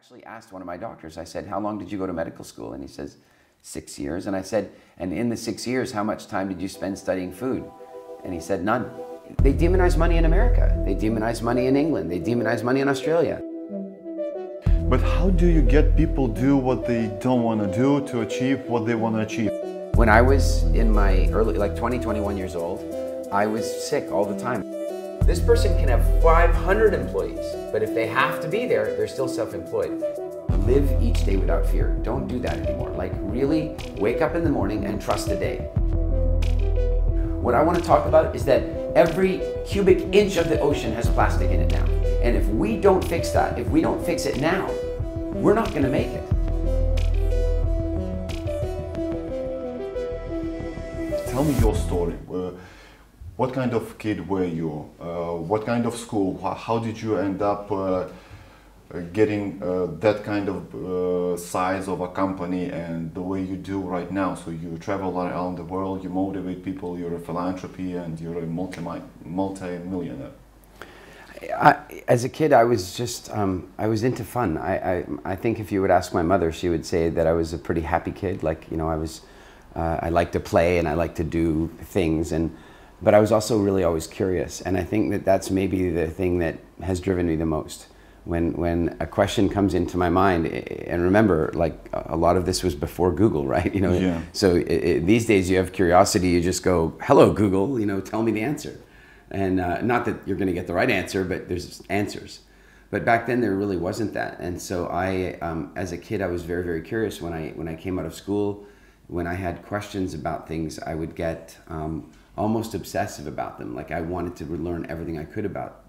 actually asked one of my doctors, I said, how long did you go to medical school? And he says, 6 years. And I said, and in the 6 years, how much time did you spend studying food? And he said, none. They demonize money in America. They demonize money in England. They demonize money in Australia. But how do you get people do what they don't want to do to achieve what they want to achieve? When I was in my early, like 20, 21 years old, I was sick all the time. This person can have 500 employees, but if they have to be there, they're still self-employed. Live each day without fear. Don't do that anymore. Like really wake up in the morning and trust the day. What I want to talk about is that every cubic inch of the ocean has plastic in it now. And if we don't fix that, if we don't fix it now, we're not going to make it. Tell me your story. What kind of kid were you? What kind of school? How did you end up getting that kind of size of a company and the way you do right now? So you travel around the world, you motivate people, you're a philanthropy, and you're a multi-millionaire. As a kid, I was just, I was into fun. I think if you would ask my mother, she would say that I was a pretty happy kid. Like, you know, I liked to play and I liked to do things, but I was also really always curious. And I think that that's maybe the thing that has driven me the most. When a question comes into my mind, and remember, like a lot of this was before Google, right? You know, yeah. So these days you have curiosity, you just go, hello Google, you know, tell me the answer. And not that you're going to get the right answer, but there's answers. But back then there really wasn't that. And so I, as a kid, I was very, very curious. When I came out of school, when I had questions about things, I would get almost obsessive about them. Like I wanted to learn everything I could about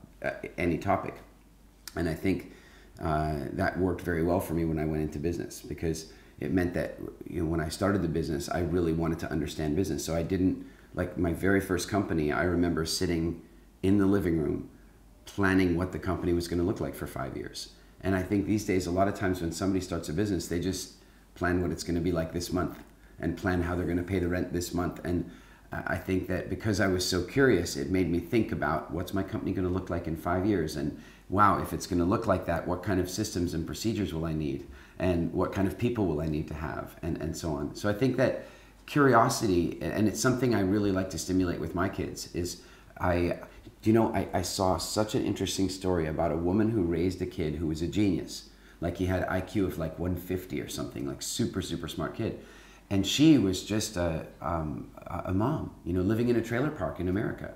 any topic. And I think that worked very well for me when I went into business, because it meant that, you know, when I started the business, I really wanted to understand business. So I didn't, like my very first company, I remember sitting in the living room planning what the company was going to look like for 5 years. And I think these days, a lot of times when somebody starts a business, they just plan what it's going to be like this month and plan how they're going to pay the rent this month. And I think that because I was so curious, it made me think about what's my company going to look like in 5 years, and wow, if it's going to look like that, what kind of systems and procedures will I need, and what kind of people will I need to have, and so on. So I think that curiosity, and it's something I really like to stimulate with my kids, is I saw such an interesting story about a woman who raised a kid who was a genius. Like he had IQ of like 150 or something, like super, super smart kid. And she was just a mom, you know, living in a trailer park in America.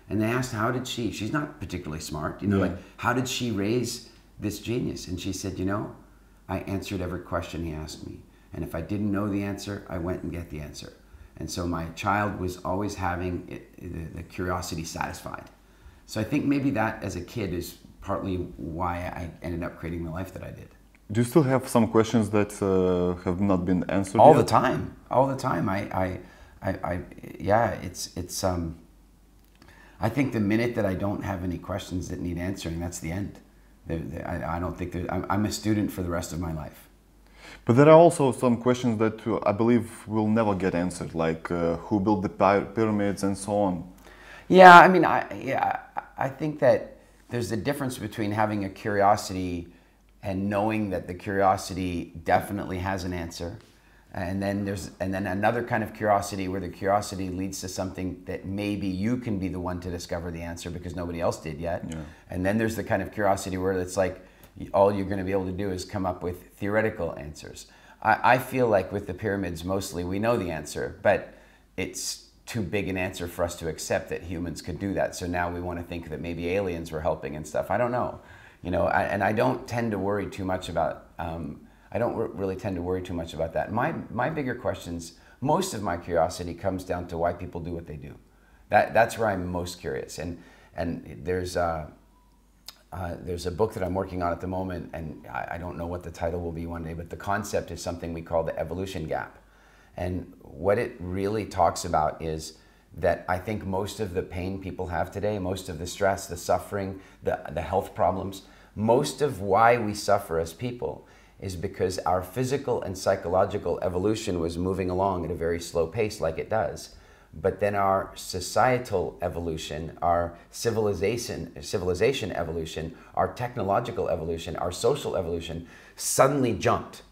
And they asked, how did she's not particularly smart, you know, like, how did she raise this genius? And she said, you know, I answered every question he asked me. And if I didn't know the answer, I went and get the answer. And so my child was always having the curiosity satisfied. So I think maybe that as a kid is partly why I ended up creating the life that I did. Do you still have some questions that have not been answered all yet? the time, all the time. I think the minute that I don't have any questions that need answering, that's the end. I don't think I'm a student for the rest of my life. But there are also some questions that I believe will never get answered, like who built the pyramids and so on. Yeah, I mean, I think that there's a difference between having a curiosity and knowing that the curiosity definitely has an answer. And then another kind of curiosity where the curiosity leads to something that maybe you can be the one to discover the answer because nobody else did yet. Yeah. And then there's the kind of curiosity where it's like all you're going to be able to do is come up with theoretical answers. I feel like with the pyramids, mostly we know the answer, but it's too big an answer for us to accept that humans could do that. So now we want to think that maybe aliens were helping and stuff. I don't know. You know, and I don't tend to worry too much about I don't really tend to worry too much about that. My bigger questions, most of my curiosity comes down to why people do what they do. That's where I'm most curious. And there's a book that I'm working on at the moment, and I don't know what the title will be one day, but the concept is something we call the evolution gap. And what it really talks about is that I think most of the pain people have today, most of the stress, the suffering, the health problems, most of why we suffer as people is because our physical and psychological evolution was moving along at a very slow pace like it does. but then our societal evolution, our civilization evolution, our technological evolution, our social evolution suddenly jumped.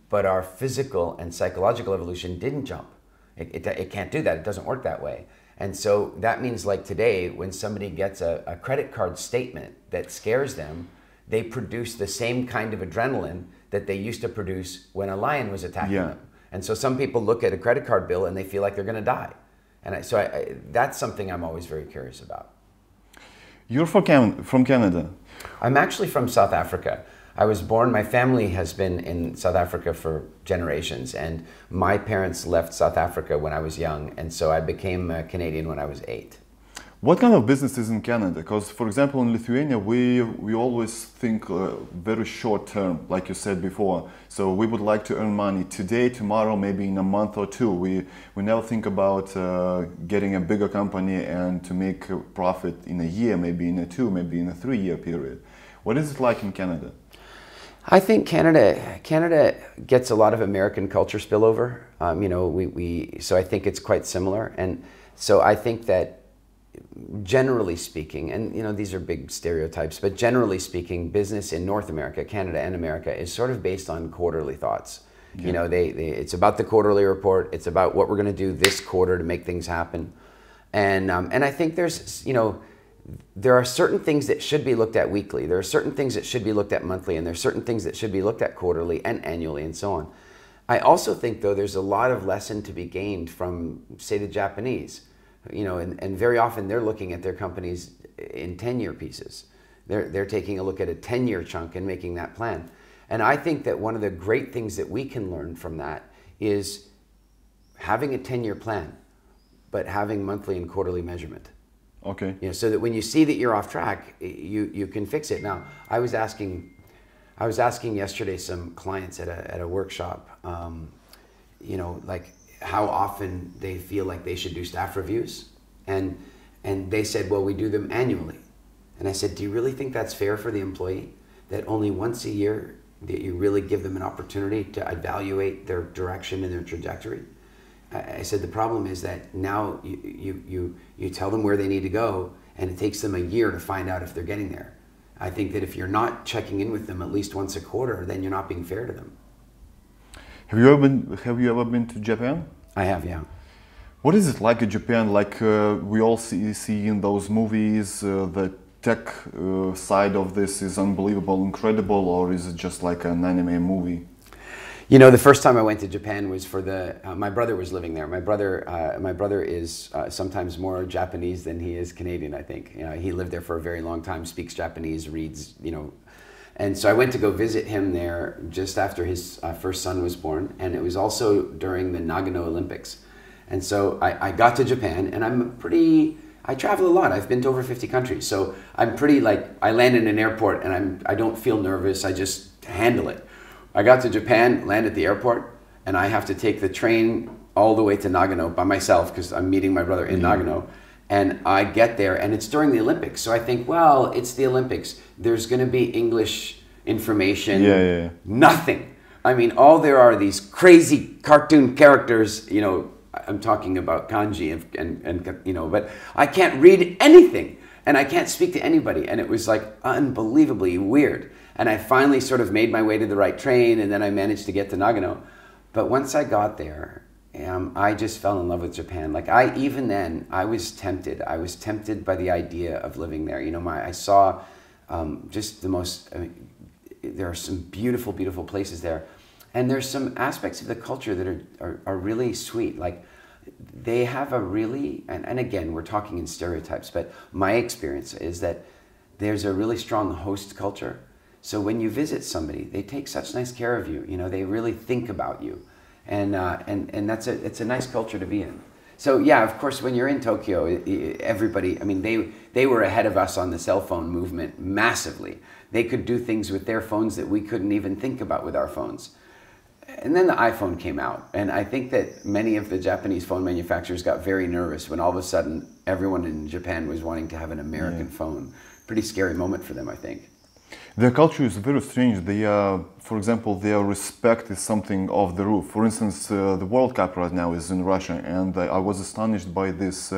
But our physical and psychological evolution didn't jump. It can't do that. It doesn't work that way. And so that means, like today, when somebody gets a credit card statement that scares them, they produce the same kind of adrenaline that they used to produce when a lion was attacking them. And so some people look at a credit card bill and they feel like they're going to die. And that's something I'm always very curious about. You're from Canada. I'm actually from South Africa. I was born, my family has been in South Africa for generations, and my parents left South Africa when I was young, and so I became a Canadian when I was 8. What kind of business is in Canada? Because, for example, in Lithuania, we always think very short term, like you said before. So we would like to earn money today, tomorrow, maybe in a month or two. We never think about getting a bigger company and to make a profit in a year, maybe in a 2, maybe in a 3-year period. What is it like in Canada? I think Canada gets a lot of American culture spillover. You know, so I think it's quite similar. And so I think that generally speaking, and you know, these are big stereotypes, but generally speaking, business in North America, Canada and America is sort of based on quarterly thoughts. Yeah. You know, it's about the quarterly report. It's about what we're going to do this quarter to make things happen. And I think there's, you know, there are certain things that should be looked at weekly. There are certain things that should be looked at monthly, and there are certain things that should be looked at quarterly and annually and so on. I also think, though, there's a lot of lesson to be gained from, say, the Japanese. You know, and very often they're looking at their companies in 10-year pieces. They're taking a look at a 10-year chunk and making that plan. And I think that one of the great things that we can learn from that is having a 10-year plan, but having monthly and quarterly measurement. Okay. You know, so that when you see that you're off track, you can fix it. Now, I was asking yesterday some clients at a workshop, you know, like, how often they feel like they should do staff reviews, and they said, well, we do them annually. And I said, do you really think that's fair for the employee, that only once a year that you really give them an opportunity to evaluate their direction and their trajectory? I said, the problem is that now you tell them where they need to go, and it takes them a year to find out if they're getting there. I think that if you're not checking in with them at least once a quarter, then you're not being fair to them. Have you ever been to Japan? I have, yeah. What is it like in Japan? Like we all see in those movies, the tech side of this is unbelievable, incredible, or is it just like an anime movie? You know, the first time I went to Japan was for my brother was living there. My brother is sometimes more Japanese than he is Canadian, I think. You know, he lived there for a very long time, speaks Japanese, reads, you know. And so I went to go visit him there just after his first son was born, and it was also during the Nagano Olympics. And so I got to Japan, and I travel a lot. I've been to over 50 countries, so I'm pretty, like, I land in an airport and I don't feel nervous, I just handle it. I got to Japan, land at the airport, and I have to take the train all the way to Nagano by myself because I'm meeting my brother in Nagano. And I get there, and it's during the Olympics. So I think, well, it's the Olympics. There's going to be English information. Nothing. I mean, all there are these crazy cartoon characters, you know, I'm talking about kanji and you know, but I can't read anything, and I can't speak to anybody. And it was like unbelievably weird. And I finally sort of made my way to the right train, and then I managed to get to Nagano. But once I got there, I just fell in love with Japan. Like, even then, I was tempted. I was tempted by the idea of living there. You know, I saw just the most, I mean, there are some beautiful, beautiful places there. And there's some aspects of the culture that are really sweet. Like, they have a really, and again, we're talking in stereotypes, but my experience is that there's a really strong host culture. So when you visit somebody, they take such nice care of you. You know, they really think about you. And it's a nice culture to be in. So yeah, of course, when you're in Tokyo, everybody, I mean, they were ahead of us on the cell phone movement massively. They could do things with their phones that we couldn't even think about with our phones. And then the iPhone came out. And I think that many of the Japanese phone manufacturers got very nervous when all of a sudden everyone in Japan was wanting to have an American phone. Pretty scary moment for them, I think. Their culture is very strange. They for example, their respect is something off the roof. For instance, the World Cup right now is in Russia, and I was astonished by this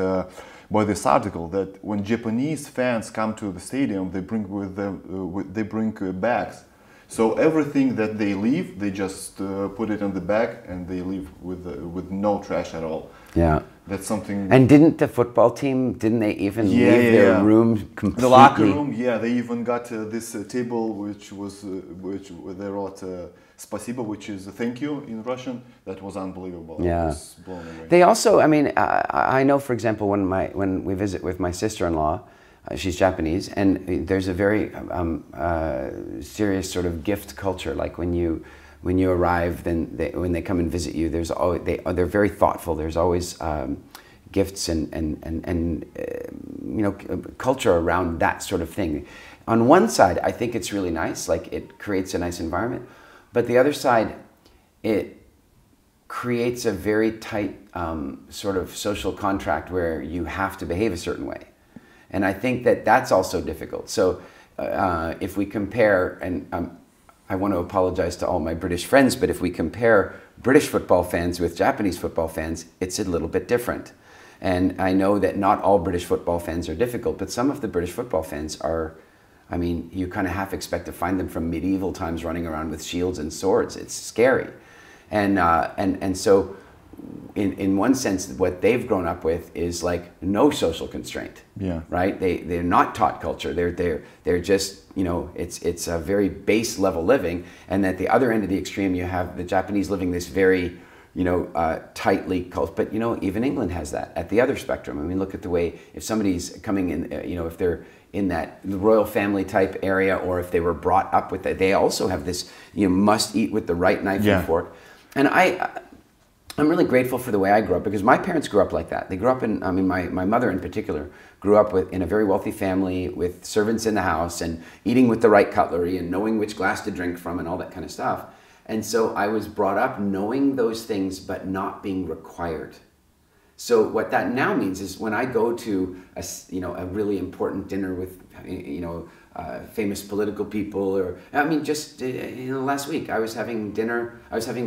article that when Japanese fans come to the stadium, they bring with them bags. So everything that they leave, they just put it in the bag and they leave with no trash at all. Yeah. That's something. And didn't the football team, didn't they even leave their room completely? The locker room, yeah, they even got this table which they wrote "Spasibo," which is "thank you" in Russian. That was unbelievable. Yeah. I was blown away. They also, I mean, I know, for example, when we visit with my sister-in-law, she's Japanese, and there's a very serious sort of gift culture. Like when you arrive, then when they come and visit you, there's always, they're very thoughtful. There's always gifts and you know, culture around that sort of thing. On one side, I think it's really nice, like it creates a nice environment, but the other side, it creates a very tight sort of social contract where you have to behave a certain way. And I think that that's also difficult. So if we compare, and I want to apologize to all my British friends, but if we compare British football fans with Japanese football fans, it's a little bit different. And I know that not all British football fans are difficult, but some of the British football fans are, I mean, you kind of half expect to find them from medieval times running around with shields and swords. It's scary. And so in one sense, what they've grown up with is like no social constraint. Yeah. Right? They're not taught culture. They're just, you know, it's a very base level living. And at the other end of the extreme, you have the Japanese living this very, you know, tightly cult. But you know, even England has that at the other spectrum. I mean, look at the way if somebody's coming in, you know, if they're in that royal family type area, or if they were brought up with that, they also have this, you know, must eat with the right knife and fork. And I'm really grateful for the way I grew up, because my parents grew up like that. They grew up in, I mean, my mother in particular grew up in a very wealthy family with servants in the house and eating with the right cutlery and knowing which glass to drink from and all that kind of stuff. And so I was brought up knowing those things, but not being required. So what that now means is when I go to a, you know, a really important dinner with, you know, famous political people, or I mean, just you know, last week I was having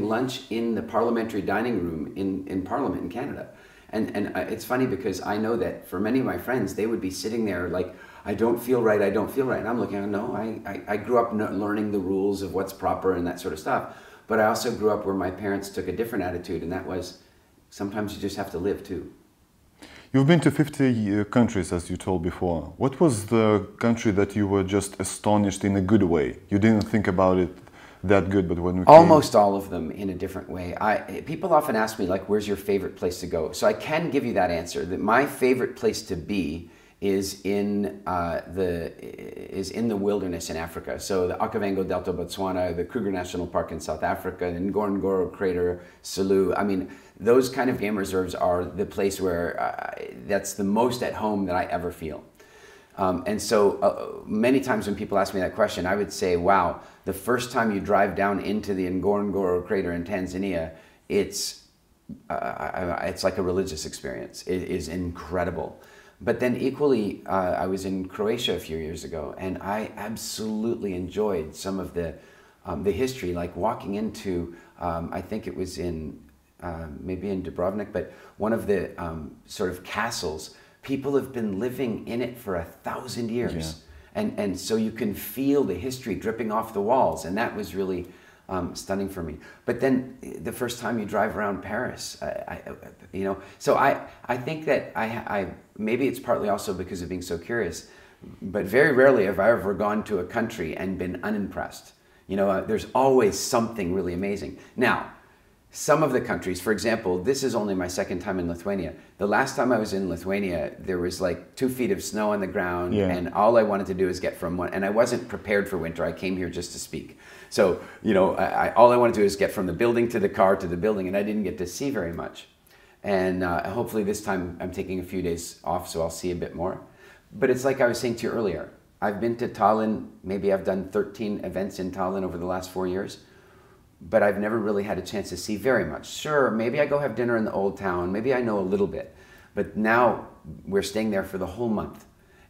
lunch in the parliamentary dining room in Parliament in Canada, and it's funny because I know that for many of my friends, they would be sitting there like, I don't feel right, and I'm looking, no, I grew up learning the rules of what's proper and that sort of stuff, but I also grew up where my parents took a different attitude, and that was, sometimes you just have to live too. You've been to 50 countries, as you told before. What was the country that you were just astonished in a good way? You didn't think about it that good, but when we Almost all of them in a different way. People often ask me, like, where's your favorite place to go? So I can give you that answer, that my favorite place to be is in the wilderness in Africa. So the Okavango Delta, Botswana, the Kruger National Park in South Africa, the Ngorongoro Crater, Selous. I mean, those kind of game reserves are the place where that's the most at home that I ever feel. And so many times when people ask me that question, I would say, wow, the first time you drive down into the Ngorongoro Crater in Tanzania, it's like a religious experience. It is incredible. But then equally, I was in Croatia a few years ago, and I absolutely enjoyed some of the history, like walking into, I think it was in, maybe in Dubrovnik, but one of the sort of castles. People have been living in it for 1,000 years. Yeah. And so you can feel the history dripping off the walls, and that was really stunning for me. But then the first time you drive around Paris, you know, so I think that I maybe it's partly also because of being so curious, but very rarely have I ever gone to a country and been unimpressed. You know, there's always something really amazing. Now, some of the countries, for example, this is only my second time in Lithuania. The last time I was in Lithuania, there was like 2 feet of snow on the ground, and all I wanted to do is get from one, and I wasn't prepared for winter. I came here just to speak. So, you know, all I wanted to do is get from the building to the car to the building, and I didn't get to see very much. And hopefully this time I'm taking a few days off, so I'll see a bit more. But it's like I was saying to you earlier, I've been to Tallinn, maybe I've done 13 events in Tallinn over the last 4 years. But I've never really had a chance to see very much. Sure, maybe I go have dinner in the old town, maybe I know a little bit, but now we're staying there for the whole month.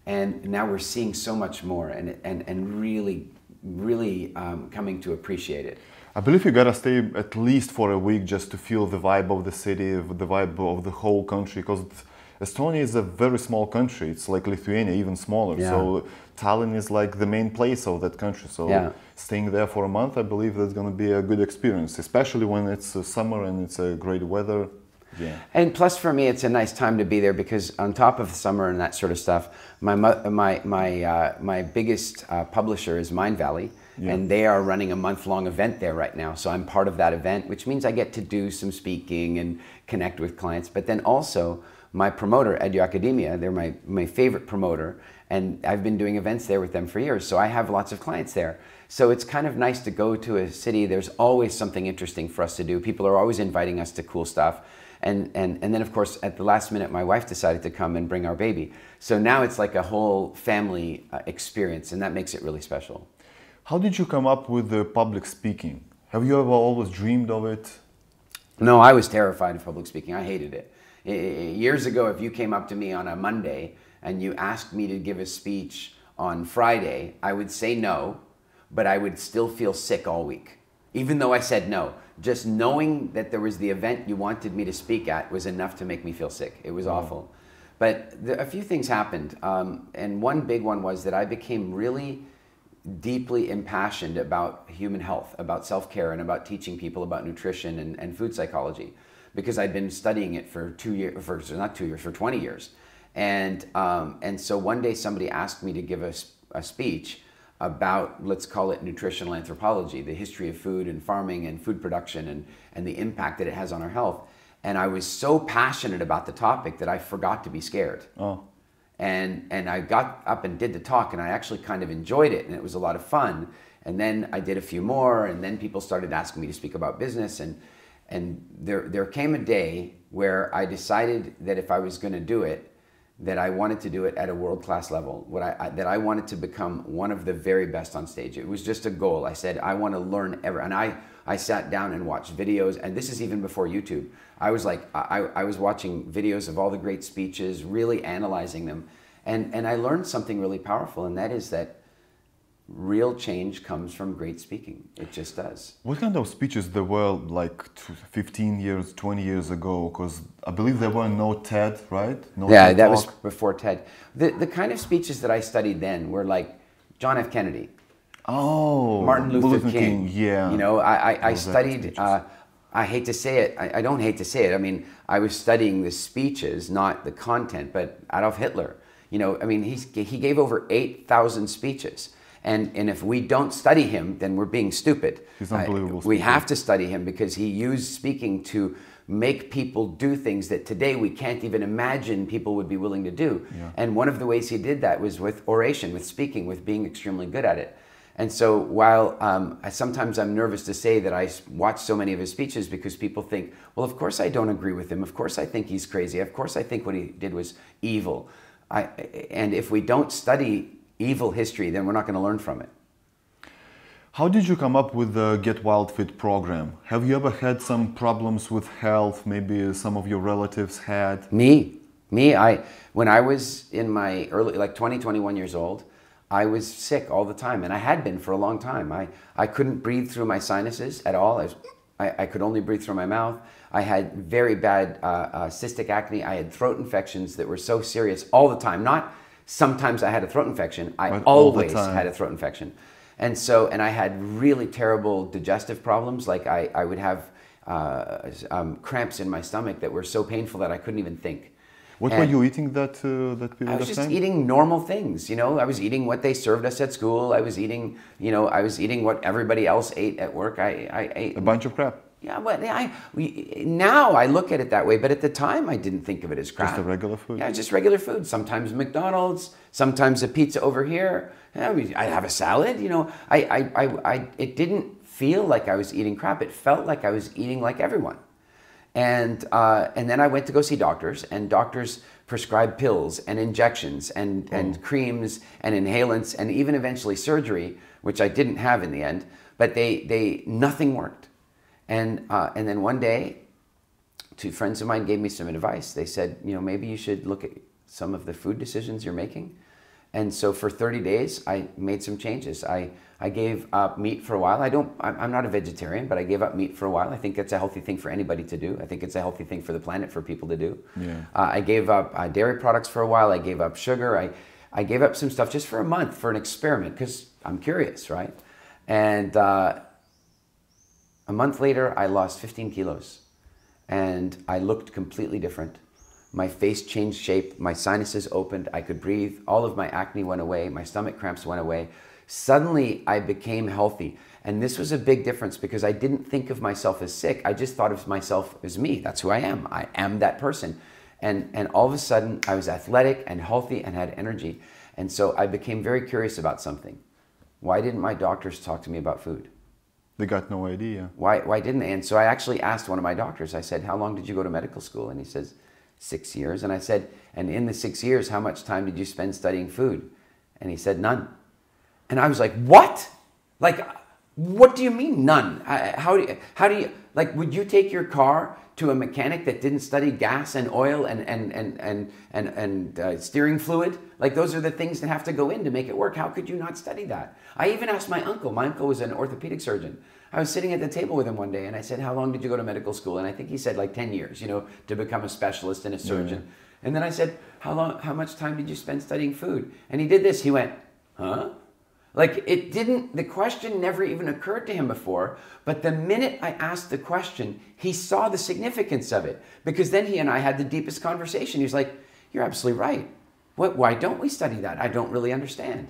And now we're seeing so much more and really coming to appreciate it. I believe you gotta stay at least for a week just to feel the vibe of the city, the vibe of the whole country, because Estonia is a very small country. It's like Lithuania, even smaller. Yeah. So Tallinn is like the main place of that country. So Yeah. staying there for a month, I believe that's going to be a good experience, especially when it's summer and it's a great weather. Yeah. And plus for me, it's a nice time to be there because on top of summer and that sort of stuff, my biggest publisher is Mind Valley. Yeah. And they are running a month-long event there right now. So I'm part of that event, which means I get to do some speaking and connect with clients. But then also my promoter, Edu Academia, they're my favorite promoter. And I've been doing events there with them for years. So I have lots of clients there. So it's kind of nice to go to a city. There's always something interesting for us to do. People are always inviting us to cool stuff. And then, of course, at the last minute, my wife decided to come and bring our baby. So now it's like a whole family experience, and that makes it really special. How did you come up with the public speaking? Have you ever always dreamed of it? No, I was terrified of public speaking. I hated it. Years ago, if you came up to me on a Monday and you asked me to give a speech on Friday, I would say no, but I would still feel sick all week, even though I said no. Just knowing that there was the event you wanted me to speak at was enough to make me feel sick. It was awful. But a few things happened, and one big one was that I became really deeply impassioned about human health, about self-care, and about teaching people about nutrition and food psychology, because I'd been studying it for 20 years. And so one day somebody asked me to give a speech about, let's call it nutritional anthropology, the history of food and farming and food production and the impact that it has on our health. And I was so passionate about the topic that I forgot to be scared. Oh. And I got up and did the talk, and I actually kind of enjoyed it, and it was a lot of fun. And then I did a few more, and then people started asking me to speak about business. And there came a day where I decided that if I was going to do it, that I wanted to do it at a world-class level, that I wanted to become one of the very best on stage. It was just a goal. I said, I want to learn and I sat down and watched videos, and this is even before YouTube. I was like, I was watching videos of all the great speeches, really analyzing them, and I learned something really powerful, and that is that real change comes from great speaking. It just does. What kind of speeches there were like 15 years, 20 years ago? Because I believe there were no TED, right? No yeah, TED that talk. was before TED. The kind of speeches that I studied then were like John F. Kennedy. Oh, Martin Luther King. Yeah. You know, I studied, I hate to say it, I don't hate to say it. I mean, I was studying the speeches, not the content, but Adolf Hitler. You know, I mean, he gave over 8,000 speeches. And if we don't study him, then we're being stupid. He's unbelievable. We have to study him because he used speaking to make people do things that today we can't even imagine people would be willing to do. Yeah. And one of the ways he did that was with oration, with speaking, with being extremely good at it. And so while sometimes I'm nervous to say that I watch so many of his speeches because people think, well, of course I don't agree with him. Of course I think he's crazy. Of course I think what he did was evil. And if we don't study evil history, then we're not going to learn from it. How did you come up with the Get Wild Fit program? Have you ever had some problems with health? Maybe some of your relatives had? When I was in my early, like 20, 21 years old, I was sick all the time, and I had been for a long time. I couldn't breathe through my sinuses at all. I could only breathe through my mouth. I had very bad cystic acne. I had throat infections that were so serious all the time. Not sometimes I had a throat infection. I always had a throat infection. And I had really terrible digestive problems. Like I would have cramps in my stomach that were so painful that I couldn't even think. What were you eating that period of time? I was just eating normal things, you know. I was eating what they served us at school. I was eating, what everybody else ate at work. I ate a bunch of crap. Yeah, but now I look at it that way, but at the time I didn't think of it as crap. Just a regular food? Yeah, just regular food. Sometimes McDonald's, sometimes a pizza over here. I'd have a salad, you know. It didn't feel like I was eating crap. It felt like I was eating like everyone. And then I went to go see doctors, and doctors prescribed pills and injections and creams and inhalants and even eventually surgery, which I didn't have in the end, but nothing worked. And then one day, two friends of mine gave me some advice. They said, maybe you should look at some of the food decisions you're making. And so for 30 days, I made some changes. I gave up meat for a while. I'm not a vegetarian, but I gave up meat for a while. I think it's a healthy thing for anybody to do. I think it's a healthy thing for the planet for people to do. Yeah. I gave up dairy products for a while. I gave up sugar. I gave up some stuff just for a month for an experiment because I'm curious, right? And a month later, I lost 15 kilos and I looked completely different. My face changed shape, my sinuses opened, I could breathe, all of my acne went away, my stomach cramps went away. Suddenly, I became healthy. And this was a big difference because I didn't think of myself as sick. I just thought of myself as me. That's who I am. I am that person. And all of a sudden, I was athletic and healthy and had energy. And so I became very curious about something. Why didn't my doctors talk to me about food? They got no idea. Why didn't they? And so I actually asked one of my doctors, I said, how long did you go to medical school? And he says, 6 years. And I said, and in the 6 years, how much time did you spend studying food? And he said, none. And I was like, what? Like, what do you mean none? How do you, like, would you take your car to a mechanic that didn't study gas and oil and steering fluid? Like, those are the things that have to go in to make it work. How could you not study that? I even asked my uncle. My uncle was an orthopedic surgeon. I was sitting at the table with him one day and I said, how long did you go to medical school? And I think he said like 10 years, you know, to become a specialist and a surgeon. Yeah. And then I said, how much time did you spend studying food? And he did this. He went, huh? Like the question never even occurred to him before, but the minute I asked the question, he saw the significance of it because then he and I had the deepest conversation. He was like, you're absolutely right. Why don't we study that? I don't really understand.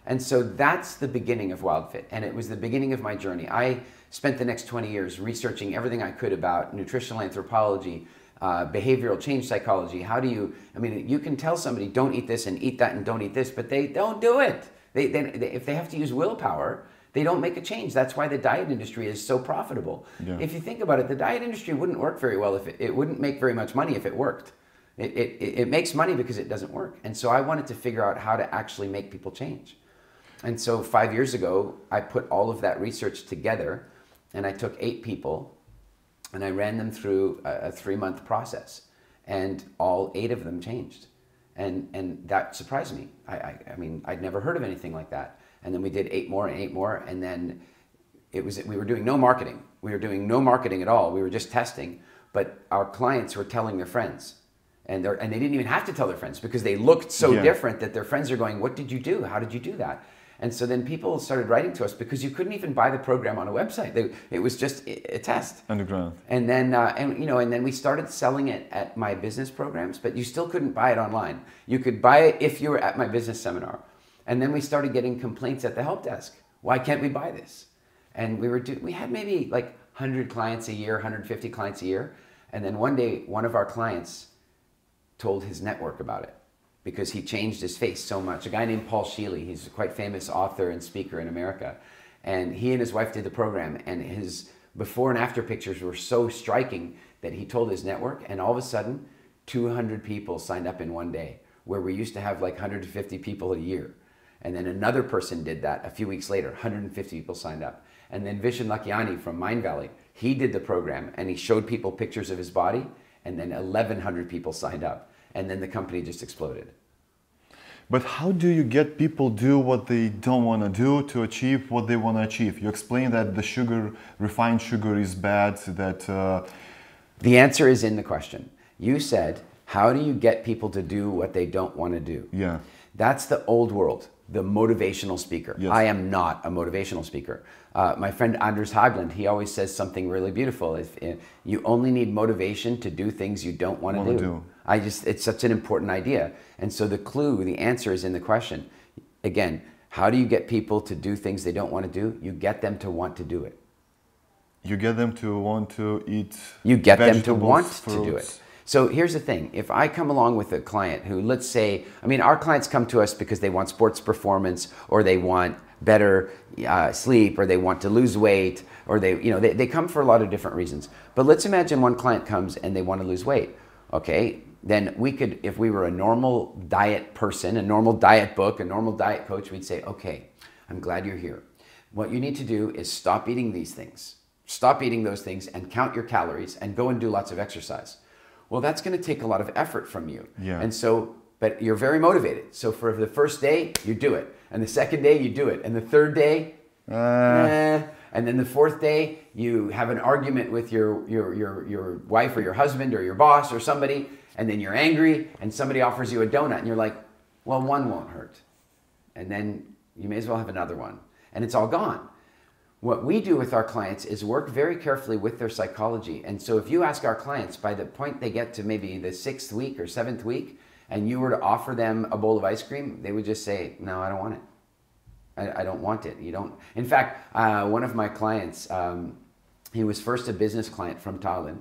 And so that's the beginning of WildFit, and it was the beginning of my journey. I spent the next 20 years researching everything I could about nutritional anthropology, behavioral change psychology. You can tell somebody don't eat this and eat that and don't eat this, but they don't do it. If they have to use willpower, they don't make a change. That's why the diet industry is so profitable. Yeah. If you think about it, the diet industry wouldn't work very well if it wouldn't make very much money if it worked. It makes money because it doesn't work. And so I wanted to figure out how to actually make people change. And so 5 years ago, I put all of that research together and I took 8 people and I ran them through a 3-month process and all 8 of them changed. And that surprised me. I mean, I'd never heard of anything like that. And then we did 8 more and 8 more. And then we were doing no marketing. We were doing no marketing at all. We were just testing. But our clients were telling their friends. And they didn't even have to tell their friends because they looked so different that their friends are going, what did you do? How did you do that? And so then people started writing to us because you couldn't even buy the program on a website. It was just a test. Underground. And then we started selling it at my business programs, but you still couldn't buy it online. You could buy it if you were at my business seminar. And then we started getting complaints at the help desk. Why can't we buy this? And we had maybe like 100 clients a year, 150 clients a year. And then one day, one of our clients told his network about it, because he changed his face so much. A guy named Paul Sheely, he's a quite famous author and speaker in America. And he and his wife did the program, and his before and after pictures were so striking that he told his network, and all of a sudden, 200 people signed up in one day, where we used to have like 150 people a year. And then another person did that a few weeks later, 150 people signed up. And then Vishen Lakhiani from Mind Valley, he did the program, and he showed people pictures of his body, and then 1,100 people signed up. And then the company just exploded. But how do you get people do what they don't want to do to achieve what they want to achieve? You explained that the sugar, refined sugar is bad, that... The answer is in the question. You said, how do you get people to do what they don't want to do? Yeah. That's the old world, the motivational speaker. Yes. I am not a motivational speaker. My friend Anders Haglund, he always says something really beautiful. You only need motivation to do things you don't want to do. It's such an important idea. And so the answer is in the question. Again, how do you get people to do things they don't want to do? You get them to want to do it. You get them to want to eat You get them to want fruits. to do it. So here's the thing. If I come along with a client who, let's say, our clients come to us because they want sports performance, or they want better sleep, or they want to lose weight, or they come for a lot of different reasons. But let's imagine one client comes and they want to lose weight. Okay, then we could, if we were a normal diet person, a normal diet book, a normal diet coach, we'd say, okay, I'm glad you're here. What you need to do is stop eating these things. Stop eating those things and count your calories and go and do lots of exercise. Well, that's going to take a lot of effort from you. Yeah. And so but you're very motivated. So for the first day, you do it. And the second day, you do it. And the third day, and then the fourth day, you have an argument with your wife or your husband or your boss or somebody, and then you're angry, and somebody offers you a donut, and you're like, well, one won't hurt. And then you may as well have another one. And it's all gone. What we do with our clients is work very carefully with their psychology. And so if you ask our clients, by the point they get to maybe the 6th week or 7th week, and you were to offer them a bowl of ice cream, they would just say, no, I don't want it. I don't want it. You don't. In fact, one of my clients, he was first a business client from Tallinn.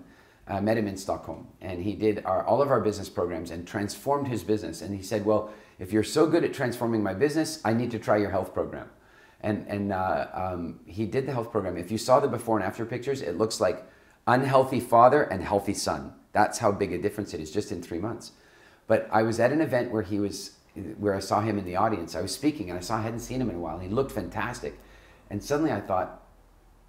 I met him in Stockholm, and he did all of our business programs and transformed his business. And he said, well, if you're so good at transforming my business, I need to try your health program. And he did the health program. If you saw the before and after pictures, it looks like unhealthy father and healthy son. That's how big a difference it is just in 3 months. But I was at an event where I saw him in the audience. I was speaking and I hadn't seen him in a while. He looked fantastic. And suddenly I thought,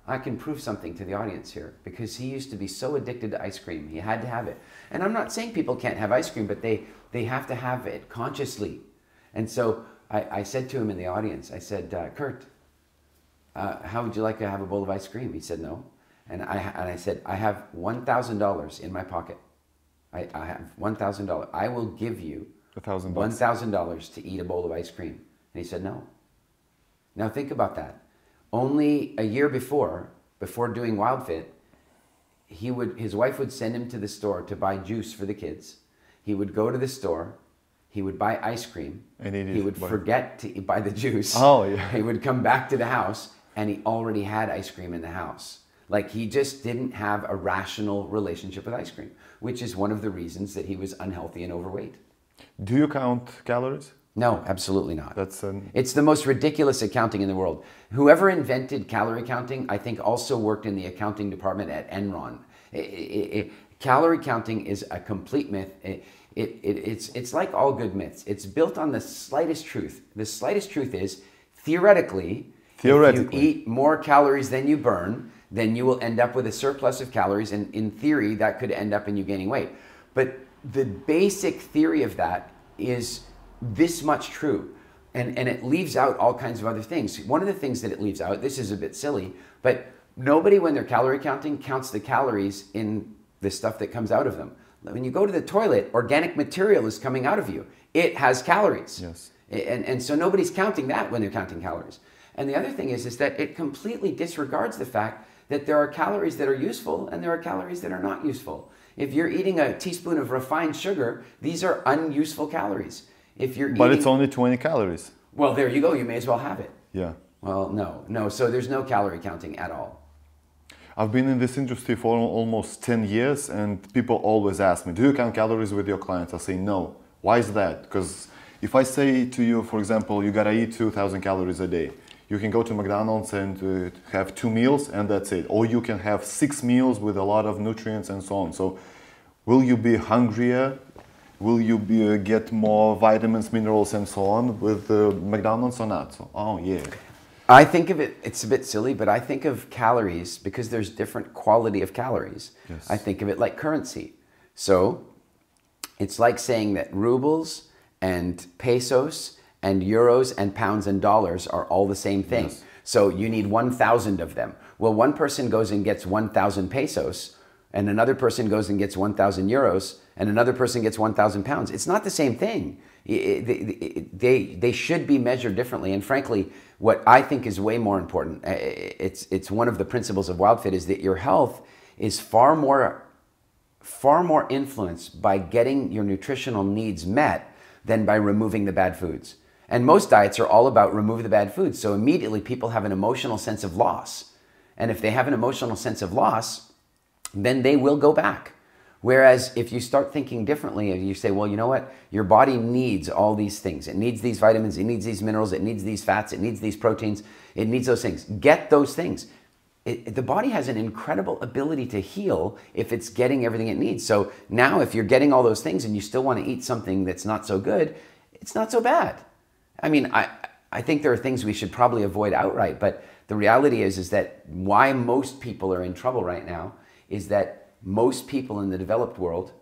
I can prove something to the audience here, because he used to be so addicted to ice cream. He had to have it. And I'm not saying people can't have ice cream, but they have to have it consciously. And so I said to him in the audience, I said, Kurt, how would you like to have a bowl of ice cream? He said, no. And I said, I have $1,000 in my pocket. I have $1,000. I will give you $1,000 to eat a bowl of ice cream. And he said, no. Now think about that. Only a year before doing WildFit, his wife would send him to the store to buy juice for the kids. He would go to the store. He would buy ice cream. And he would forget to buy the juice. Oh, yeah. He would come back to the house, and he already had ice cream in the house. Like, he just didn't have a rational relationship with ice cream, which is one of the reasons that he was unhealthy and overweight. Do you count calories? No, absolutely not. It's the most ridiculous accounting in the world. Whoever invented calorie counting, I think, also worked in the accounting department at Enron. Calorie counting is a complete myth. It's like all good myths. It's built on the slightest truth. The slightest truth is, theoretically, if you eat more calories than you burn, then you will end up with a surplus of calories, and in theory, that could end up in you gaining weight. But the basic theory of that is this much true, and it leaves out all kinds of other things. One of the things that it leaves out, this is a bit silly, but nobody, when they're calorie counting, counts the calories in the stuff that comes out of them. When you go to the toilet, organic material is coming out of you. It has calories. Yes. And so nobody's counting that when they're counting calories. And the other thing is that it completely disregards the fact that there are calories that are useful and there are calories that are not useful. If you're eating a teaspoon of refined sugar, these are unuseful calories. But it's only 20 calories. Well, there you go. You may as well have it. Yeah. Well, no. So there's no calorie counting at all. I've been in this industry for almost 10 years, and people always ask me, do you count calories with your clients? I say no. Why is that? Because if I say to you, for example, you gotta eat 2,000 calories a day, you can go to McDonald's and have 2 meals and that's it. Or you can have 6 meals with a lot of nutrients and so on. So will you be hungrier? Will you get more vitamins, minerals, and so on with McDonald's or not? So, oh, yeah. I think of it, it's a bit silly, but I think of calories, because there's different quality of calories. Yes. I think of it like currency. So it's like saying that rubles and pesos and euros and pounds and dollars are all the same thing. Yes. So you need 1,000 of them. Well, one person goes and gets 1,000 pesos, and another person goes and gets 1,000 euros, and another person gets 1,000 pounds. It's not the same thing. They should be measured differently. And frankly, what I think is way more important, it's one of the principles of WildFit, is that your health is far more influenced by getting your nutritional needs met than by removing the bad foods. And most diets are all about remove the bad foods. So immediately people have an emotional sense of loss. And if they have an emotional sense of loss, then they will go back. Whereas if you start thinking differently and you say, well, you know what? Your body needs all these things. It needs these vitamins, it needs these minerals, it needs these fats, it needs these proteins, it needs those things. Get those things. The body has an incredible ability to heal if it's getting everything it needs. So now if you're getting all those things and you still want to eat something that's not so good, it's not so bad. I mean, I think there are things we should probably avoid outright, but the reality is that why most people are in trouble right now is that most people in the developed world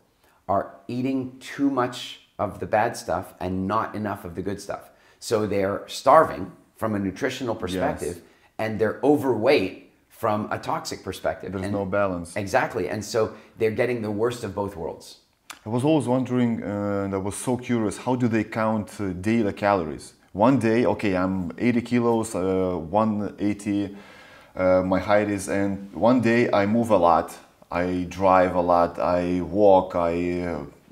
are eating too much of the bad stuff and not enough of the good stuff. So they're starving from a nutritional perspective, Yes. and they're overweight from a toxic perspective. There's And no balance. exactly. And so they're getting the worst of both worlds. I was always wondering, and I was so curious, how do they count daily calories? One day, okay, I'm 80 kilos, 180, my height is, and one day I move a lot, I drive a lot, I walk, I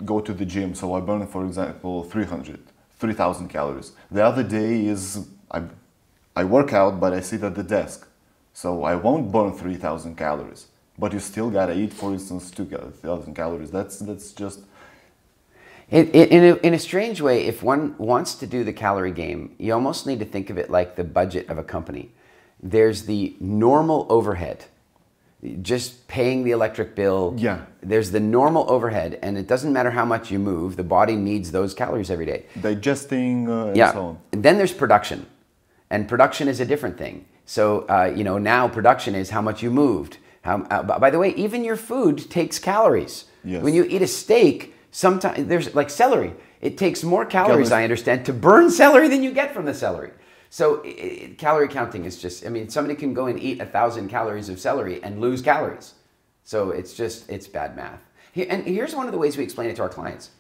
go to the gym, so I burn, for example, 3,000 calories. The other day is, I work out, but I sit at the desk, so I won't burn 3,000 calories. But you still gotta eat, for instance, 2,000 calories. That's just... In a strange way, if one wants to do the calorie game, you almost need to think of it like the budget of a company. There's the normal overhead, just paying the electric bill. Yeah. There's the normal overhead, and it doesn't matter how much you move, the body needs those calories every day. Digesting and Yeah. so on. And then there's production, and production is a different thing. So, now production is how much you moved. By the way, even your food takes calories. Yes. When you eat a steak, sometimes there's like celery. It takes more calories, I understand, to burn celery than you get from the celery. So calorie counting is just, somebody can go and eat 1,000 calories of celery and lose calories. So it's bad math. And here's one of the ways we explain it to our clients.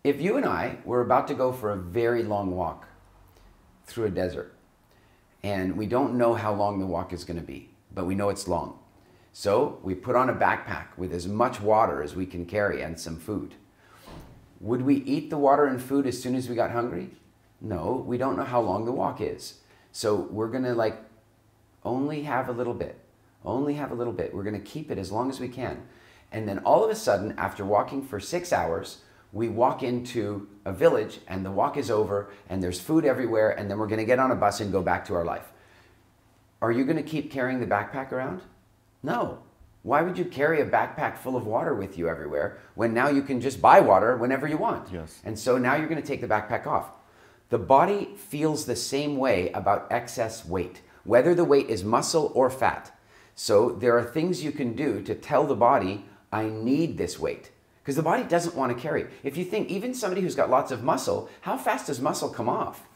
If you and I were about to go for a very long walk through a desert, and we don't know how long the walk is going to be, but we know it's long. So we put on a backpack with as much water as we can carry and some food. Would we eat the water and food as soon as we got hungry? No, we don't know how long the walk is. So we're going to only have a little bit. Only have a little bit. We're going to keep it as long as we can. And then all of a sudden, after walking for 6 hours, we walk into a village and the walk is over and there's food everywhere, and then we're going to get on a bus and go back to our life. Are you going to keep carrying the backpack around? No. Why would you carry a backpack full of water with you everywhere when now you can just buy water whenever you want? Yes. And so now you're going to take the backpack off. The body feels the same way about excess weight, whether the weight is muscle or fat. So there are things you can do to tell the body, I need this weight. Because the body doesn't want to carry. If you think, even somebody who's got lots of muscle, how fast does muscle come off?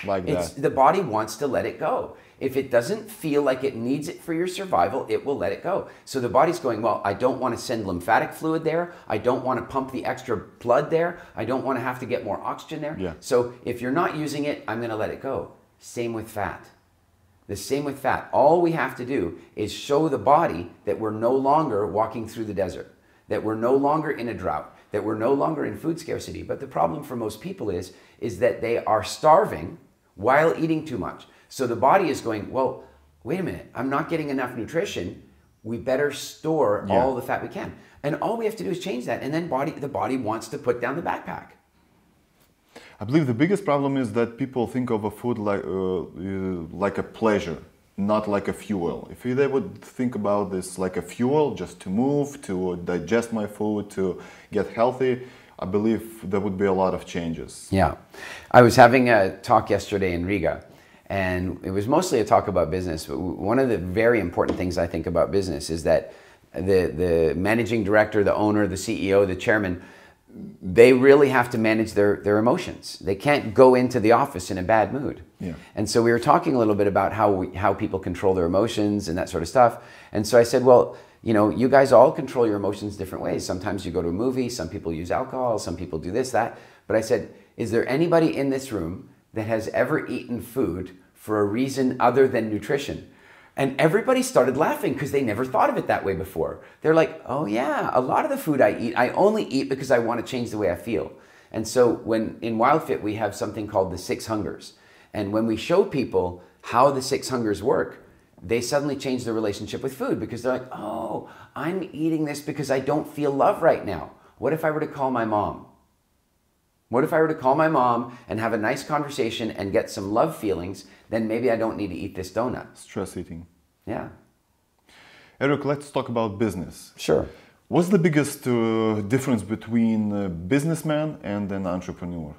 Like that. The body wants to let it go. If it doesn't feel like it needs it for your survival, it will let it go. So the body's going, well, I don't want to send lymphatic fluid there. I don't want to pump the extra blood there. I don't want to have to get more oxygen there. Yeah. So if you're not using it, I'm going to let it go. Same with fat. The same with fat. All we have to do is show the body that we're no longer walking through the desert, that we're no longer in a drought, that we're no longer in food scarcity. But the problem for most people is that they are starving while eating too much. So the body is going, well, wait a minute, I'm not getting enough nutrition. We better store all the fat we can. And all we have to do is change that. And then the body wants to put down the backpack. I believe the biggest problem is that people think of a food like a pleasure, not like a fuel. If they would think about this like a fuel, just to move, to digest my food, to get healthy, I believe there would be a lot of changes. Yeah. I was having a talk yesterday in Riga, and it was mostly a talk about business. But one of the very important things I think about business is that the managing director, the owner, the CEO, the chairman, they really have to manage their emotions. They can't go into the office in a bad mood. Yeah. And so we were talking a little bit about how people control their emotions and that sort of stuff. And so I said, well, you guys all control your emotions different ways. Sometimes you go to a movie, some people use alcohol, some people do this, that. But I said, is there anybody in this room that has ever eaten food for a reason other than nutrition? And everybody started laughing because they never thought of it that way before. They're like, oh yeah, a lot of the food I eat, I only eat because I want to change the way I feel. And so when in WildFit, we have something called the 6 hungers. And when we show people how the 6 hungers work, they suddenly change their relationship with food because they're like, oh, I'm eating this because I don't feel love right now. What if I were to call my mom? What if I were to call my mom and have a nice conversation and get some love feelings? Then maybe I don't need to eat this donut. Stress eating. Yeah. Eric, let's talk about business. Sure. What's the biggest difference between a businessman and an entrepreneur?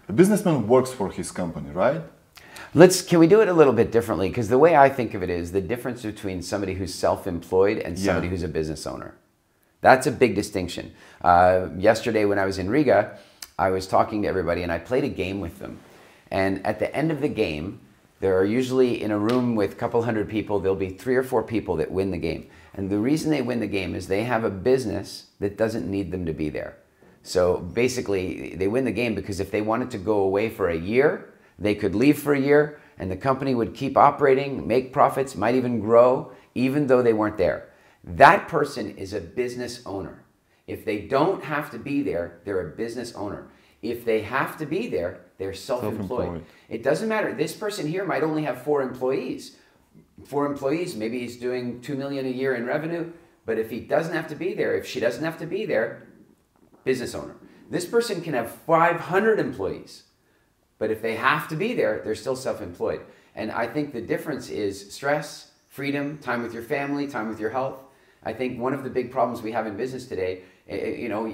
A businessman works for his company, right? Can we do it a little bit differently? Because the way I think of it is the difference between somebody who's self-employed and somebody who's a business owner. That's a big distinction. Yesterday when I was in Riga, I was talking to everybody and I played a game with them. And at the end of the game, there are usually in a room with a couple hundred people, there'll be 3 or 4 people that win the game. And the reason they win the game is they have a business that doesn't need them to be there. So basically, they win the game because if they wanted to go away for a year, they could leave for a year and the company would keep operating, make profits, might even grow, even though they weren't there. That person is a business owner. If they don't have to be there, they're a business owner. If they have to be there, they're self-employed. It doesn't matter. This person here might only have 4 employees. 4 employees, maybe he's doing $2 million a year in revenue, but if he doesn't have to be there, if she doesn't have to be there, business owner. This person can have 500 employees, but if they have to be there, they're still self-employed. And I think the difference is stress, freedom, time with your family, time with your health. I think one of the big problems we have in business today, you know,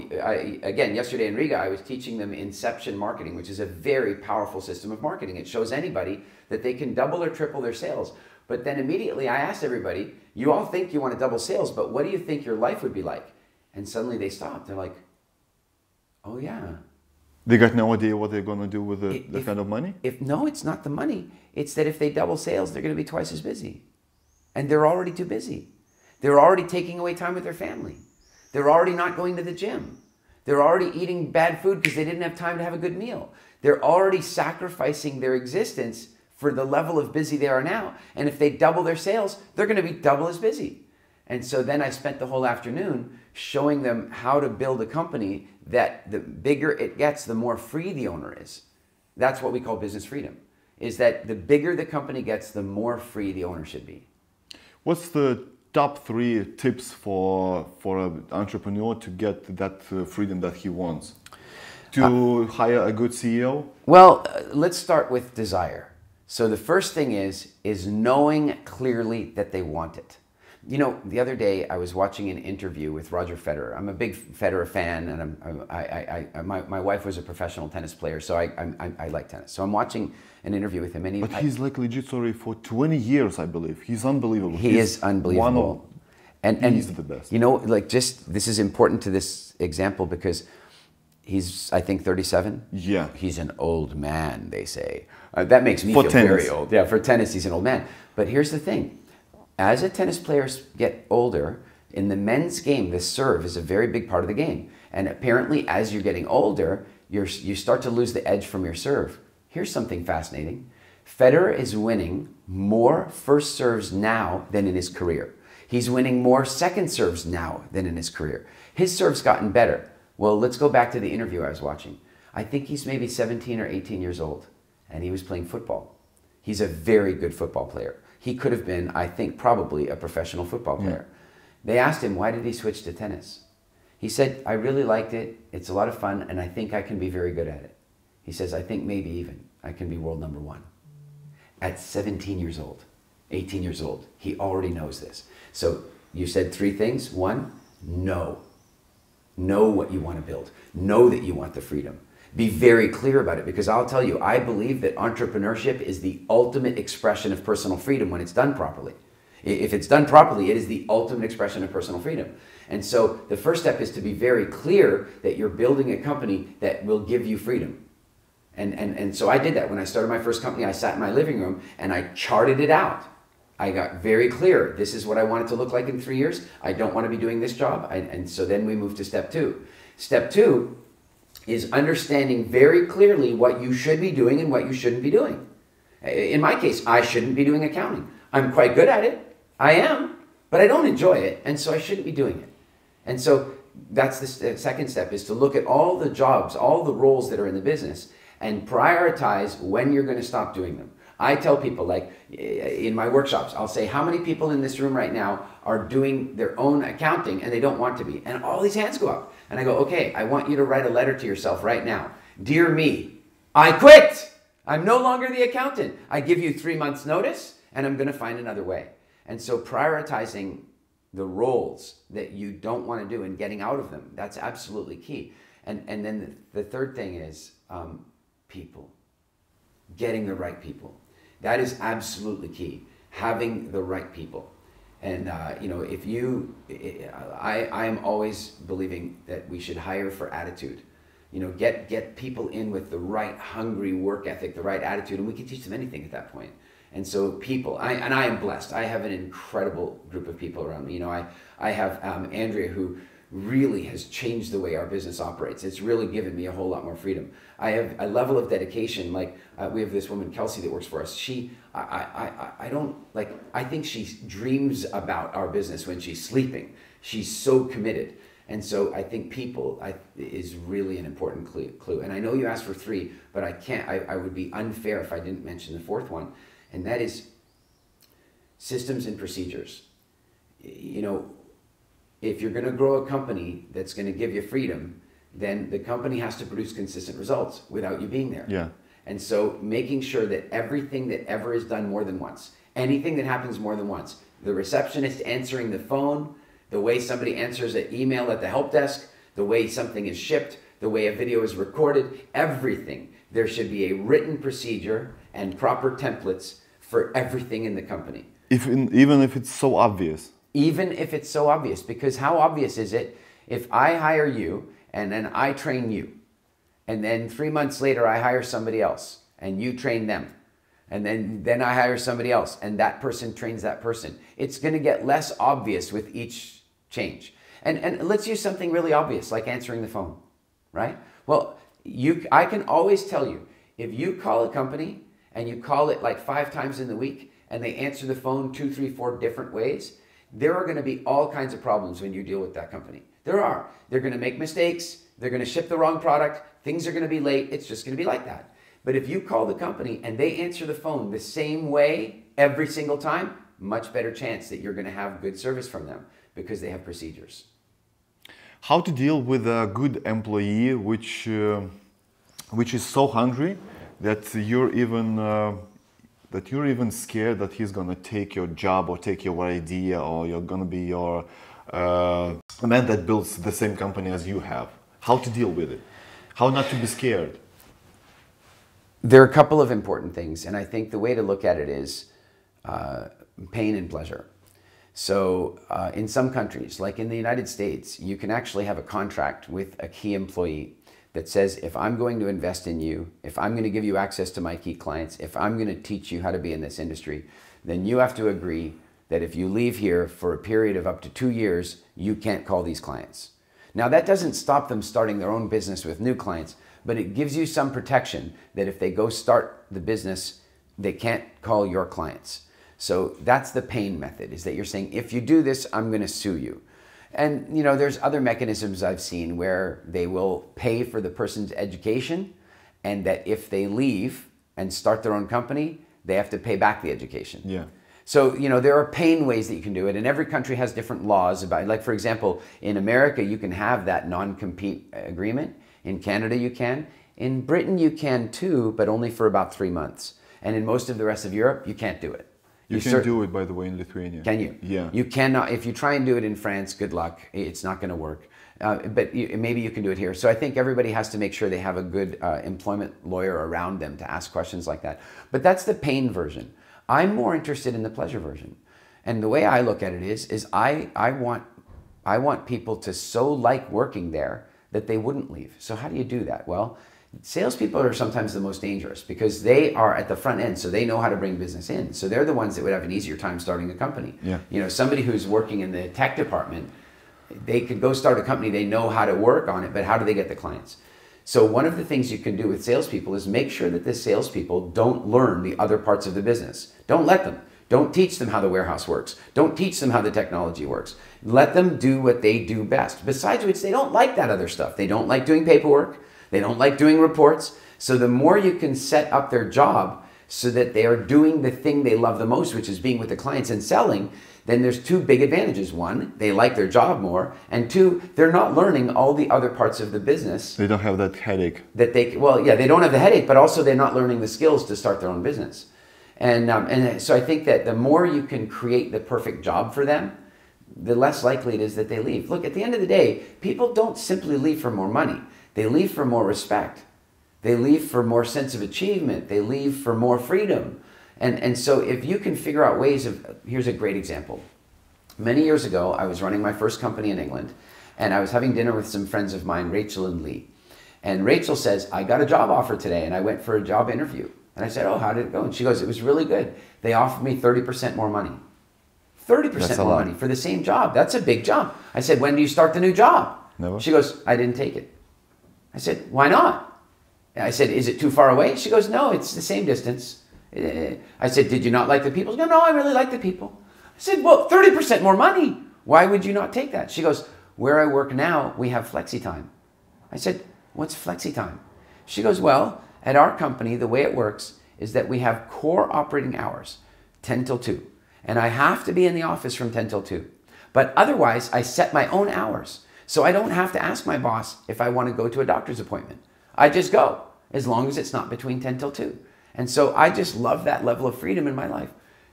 again, yesterday in Riga, I was teaching them inception marketing, which is a very powerful system of marketing. It shows anybody that they can double or triple their sales. But then immediately I asked everybody, you all think you want to double sales, but what do you think your life would be like? And suddenly they stopped. They're like, oh yeah. They got no idea what they're going to do with the kind of money? No, it's not the money. It's that if they double sales, they're going to be twice as busy. And they're already too busy. They're already taking away time with their family. They're already not going to the gym. They're already eating bad food because they didn't have time to have a good meal. They're already sacrificing their existence for the level of busy they are now. And if they double their sales, they're going to be double as busy. And so then I spent the whole afternoon showing them how to build a company that the bigger it gets, the more free the owner is. That's what we call business freedom, is that the bigger the company gets, the more free the owner should be. What's the top 3 tips for an entrepreneur to get that freedom that he wants? To hire a good CEO? Well, let's start with desire. So the first thing is knowing clearly that they want it. You know, the other day I was watching an interview with Roger Federer. I'm a big Federer fan, and my wife was a professional tennis player, so I like tennis. So I'm watching an interview with him, and he's like legit sorry for 20 years, I believe. He's unbelievable. He is unbelievable. He's the best. You know, like this is important to this example because he's, I think, 37. Yeah. He's an old man, they say. That makes me feel very old. Yeah, for tennis, he's an old man. But here's the thing. As a tennis players get older, in the men's game, the serve is a very big part of the game. And apparently, as you're getting older, you start to lose the edge from your serve. Here's something fascinating. Federer is winning more first serves now than in his career. He's winning more second serves now than in his career. His serve's gotten better. Well, let's go back to the interview I was watching. I think he's maybe 17 or 18 years old, and he was playing football. He's a very good football player. He could have been, I think, probably a professional football player. They asked him, why did he switch to tennis? He said, I really liked it. It's a lot of fun, and I think I can be very good at it. He says, I think maybe even I can be world #1. At 17 years old, 18 years old, he already knows this. So you said 3 things. 1, know. Know what you want to build. Know that you want the freedom. Be very clear about it, because I'll tell you, I believe that entrepreneurship is the ultimate expression of personal freedom when it's done properly. If it's done properly, it is the ultimate expression of personal freedom. And so the first step is to be very clear that you're building a company that will give you freedom. And so I did that. When I started my first company, I sat in my living room and I charted it out. I got very clear. This is what I want it to look like in 3 years. I don't want to be doing this job. And so then we moved to step 2. Step 2 is understanding very clearly what you should be doing and what you shouldn't be doing. In my case, I shouldn't be doing accounting. I'm quite good at it. I am, but I don't enjoy it, and so I shouldn't be doing it. And so that's the second step, is to look at all the jobs, all the roles that are in the business, and prioritize when you're going to stop doing them. I tell people, like in my workshops, I'll say, how many people in this room right now are doing their own accounting and they don't want to be? And all these hands go up. And I go, okay, I want you to write a letter to yourself right now. Dear me, I quit. I'm no longer the accountant. I give you 3 months notice and I'm going to find another way. And so prioritizing the roles that you don't want to do and getting out of them, that's absolutely key. And then the third thing is people, getting the right people. That is absolutely key, having the right people. And if you, I am always believing that we should hire for attitude. Get people in with the right hungry work ethic, the right attitude, and we can teach them anything at that point. And so people, I am blessed. I have an incredible group of people around me. I have Andrea, who really has changed the way our business operates. It's really given me a whole lot more freedom. I have a level of dedication. Like we have this woman, Kelsey, that works for us. I think she dreams about our business when she's sleeping. She's so committed. And so I think people is really an important clue. And I know you asked for 3, but I would be unfair if I didn't mention the 4th one. And that is systems and procedures. If you're going to grow a company that's going to give you freedom, then the company has to produce consistent results without you being there. Yeah. And so making sure that everything that ever is done more than once, anything that happens more than once, the receptionist answering the phone, the way somebody answers an email at the help desk, the way something is shipped, the way a video is recorded, everything. There should be a written procedure and proper templates for everything in the company. Even if it's so obvious. Even if it's so obvious, because how obvious is it if I hire you and then I train you, and then 3 months later I hire somebody else and you train them, and then I hire somebody else and that person trains that person. It's going to get less obvious with each change. And let's use something really obvious like answering the phone, right? Well, I can always tell you, if you call a company and you call it like 5 times in the week and they answer the phone 2, 3, 4 different ways, there are going to be all kinds of problems when you deal with that company. There are. They're going to make mistakes. They're going to ship the wrong product. Things are going to be late. It's just going to be like that. But if you call the company and they answer the phone the same way every single time, much better chance that you're going to have good service from them because they have procedures. How to deal with a good employee which is so hungry that you're even scared that he's gonna take your job or take your idea, or you're gonna be your man that builds the same company as you have. How to deal with it? How not to be scared? There are a couple of important things, and I think the way to look at it is pain and pleasure. So in some countries, like in the United States, you can actually have a contract with a key employee that says, if I'm going to invest in you, if I'm going to give you access to my key clients, if I'm going to teach you how to be in this industry, then you have to agree that if you leave here for a period of up to 2 years, you can't call these clients. Now, that doesn't stop them starting their own business with new clients, but it gives you some protection that if they go start the business, they can't call your clients. So that's the pain method, is that you're saying, if you do this, I'm going to sue you. And, there's other mechanisms I've seen where they will pay for the person's education, and that if they leave and start their own company, they have to pay back the education. Yeah. So, there are pain ways that you can do it, and every country has different laws about it. Like, for example, in America, you can have that non-compete agreement. In Canada, you can. In Britain, you can too, but only for about 3 months. And in most of the rest of Europe, you can't do it. You can do it, by the way, in Lithuania. Can you? Yeah. You cannot. If you try and do it in France, good luck. It's not going to work. But maybe you can do it here. So I think everybody has to make sure they have a good employment lawyer around them to ask questions like that. But that's the pain version. I'm more interested in the pleasure version. And the way I look at it is I want people to so like working there that they wouldn't leave. So how do you do that? Well, salespeople are sometimes the most dangerous because they are at the front end, so they know how to bring business in. So they're the ones that would have an easier time starting a company. Yeah. Somebody who's working in the tech department, they could go start a company, they know how to work on it, but how do they get the clients? So one of the things you can do with salespeople is make sure that the salespeople don't learn the other parts of the business. Don't let them. Don't teach them how the warehouse works. Don't teach them how the technology works. Let them do what they do best. Besides which, they don't like that other stuff. They don't like doing paperwork. They don't like doing reports. So the more you can set up their job so that they are doing the thing they love the most, which is being with the clients and selling, then there's 2 big advantages. 1, they like their job more. And 2, they're not learning all the other parts of the business. They don't have that headache. They don't have the headache, but also they're not learning the skills to start their own business. And so I think that the more you can create the perfect job for them, the less likely it is that they leave. Look, at the end of the day, people don't simply leave for more money. They leave for more respect. They leave for more sense of achievement. They leave for more freedom. And so if you can figure out ways of, here's a great example. Many years ago, I was running my first company in England, and I was having dinner with some friends of mine, Rachel and Lee. And Rachel says, I got a job offer today, and I went for a job interview. And I said, oh, how did it go? And she goes, it was really good. They offered me 30% more money. 30% more money for the same job. That's a big jump. I said, when do you start the new job? Never. She goes, I didn't take it. I said, why not? I said, is it too far away? She goes, no, it's the same distance. I said, did you not like the people? She goes, no, I really like the people. I said, well, 30% more money. Why would you not take that? She goes, where I work now, we have flexi time. I said, what's flexi time? She goes, well, at our company, the way it works is that we have core operating hours, 10 till 2. And I have to be in the office from 10 till 2. But otherwise, I set my own hours. So I don't have to ask my boss if I want to go to a doctor's appointment. I just go, as long as it's not between 10 till 2. And so I just love that level of freedom in my life.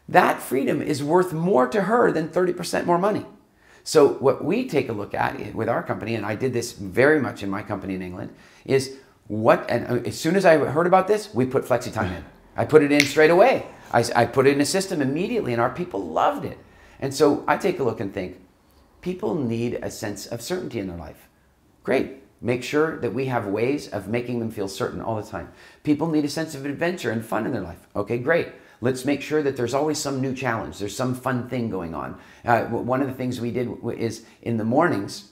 That freedom is worth more to her than 30% more money. So what we take a look at with our company, and I did this very much in my company in England, is and as soon as I heard about this, we put flexi time in. I put it in straight away. I put it in a system immediately, and our people loved it. And so I take a look and think, people need a sense of certainty in their life. Great. Make sure that we have ways of making them feel certain all the time. People need a sense of adventure and fun in their life. Okay, great. Let's make sure that there's always some new challenge. There's some fun thing going on. One of the things we did is in the mornings,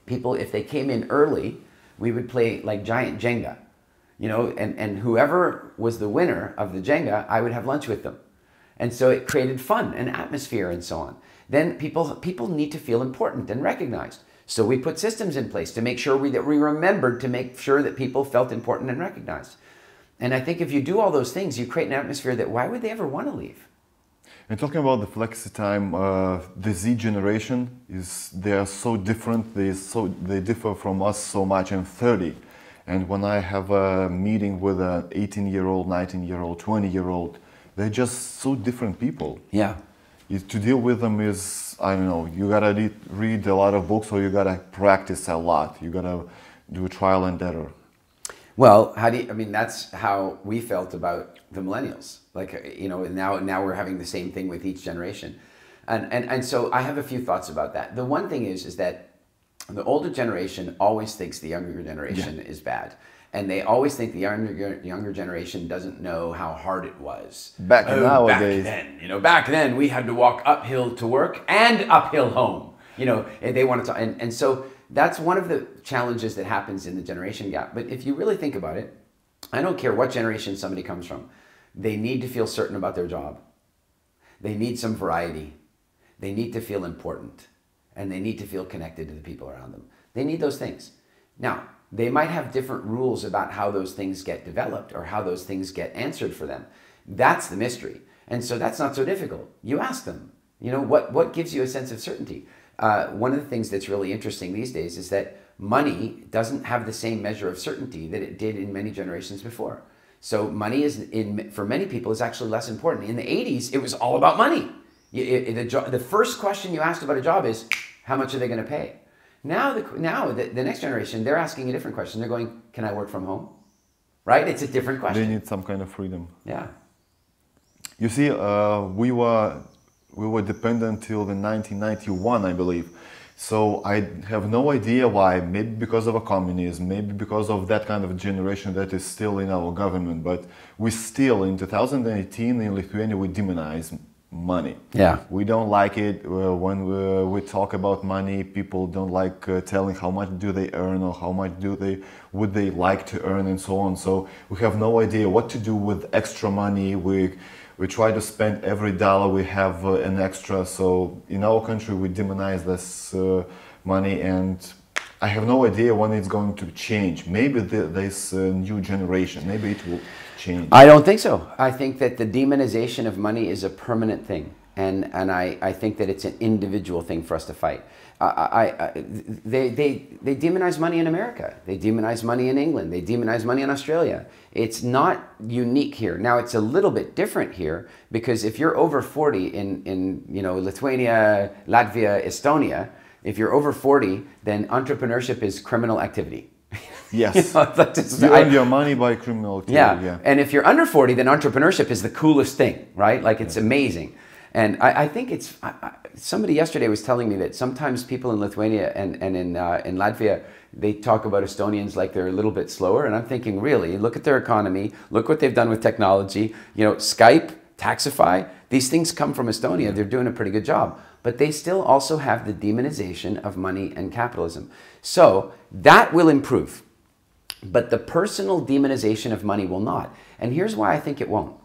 people, if they came in early, we would play like giant Jenga. You know, and whoever was the winner of the Jenga, I would have lunch with them. And so it created fun and atmosphere and so on. Then people need to feel important and recognized. So we put systems in place to make sure that we remembered to make sure that people felt important and recognized. And I think if you do all those things, you create an atmosphere that why would they ever want to leave? And talking about the flexi time, the Z generation, they are so different. They differ from us so much. I'm 30. And when I have a meeting with an 18-year-old, 19-year-old, 20-year-old, they're just so different people. Yeah. To deal with them is, I don't know, you gotta read a lot of books, or you gotta practice a lot. You gotta do trial and error. Well, that's how we felt about the millennials. Like, you know, now we're having the same thing with each generation. And so I have a few thoughts about that. The one thing is that the older generation always thinks the younger generation is bad. And they always think the younger generation doesn't know how hard it was. Nowadays. Back then we had to walk uphill to work and uphill home. You know, and they wanted to, and so that's one of the challenges that happens in the generation gap. But if you really think about it, I don't care what generation somebody comes from. They need to feel certain about their job. They need some variety. They need to feel important. And they need to feel connected to the people around them. They need those things. Now, they might have different rules about how those things get developed or how those things get answered for them. That's the mystery. And so that's not so difficult. You ask them, you know, what gives you a sense of certainty? One of the things that's really interesting these days is that money doesn't have the same measure of certainty that it did in many generations before. So money for many people is actually less important. In the 80s, it was all about money. The first question you asked about a job is, how much are they going to pay? Now the next generation, they're asking a different question. They're going, can I work from home? Right? It's a different question. They need some kind of freedom. Yeah. You see, we were dependent till the 1991, I believe. So I have no idea why. Maybe because of a communism, maybe because of that kind of generation that is still in our government. But we still, in 2018, in Lithuania, we demonize money. Yeah. We don't like it when we talk about money. People don't like telling how much do they earn or how much would they like to earn and so on. So we have no idea what to do with extra money. We try to spend every dollar we have an extra. So in our country we demonize this money, and I have no idea when it's going to change. Maybe this new generation, maybe it will change. I don't think so. I think that the demonization of money is a permanent thing, and I think that it's an individual thing for us to fight. They demonize money in America. They demonize money in England. They demonize money in Australia. It's not unique here. Now it's a little bit different here because if you're over 40 in Lithuania, Latvia, Estonia, if you're over 40, then entrepreneurship is criminal activity. Yes. You earn your money by criminal activity. Yeah. And if you're under 40, then entrepreneurship is the coolest thing, right? Like it's amazing. And I think it's, somebody yesterday was telling me that sometimes people in Lithuania and in Latvia, they talk about Estonians like they're a little bit slower. And I'm thinking, really, look at their economy, look what they've done with technology, you know, Skype, Taxify, these things come from Estonia. They're doing a pretty good job. But they still also have the demonization of money and capitalism. So that will improve. But the personal demonization of money will not. And here's why I think it won't.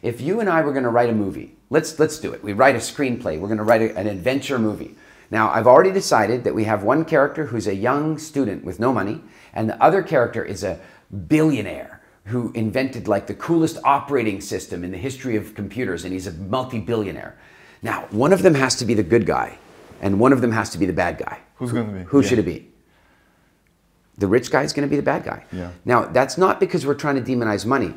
If you and I were going to write a movie, let's do it. We write a screenplay. We're going to write an adventure movie. Now, I've already decided that we have one character who's a young student with no money, and the other character is a billionaire who invented like the coolest operating system in the history of computers, and he's a multi-billionaire. Now, one of them has to be the good guy, and one of them has to be the bad guy. Who's going to be? Who should it be? The rich guy is going to be the bad guy. Yeah. Now, that's not because we're trying to demonize money.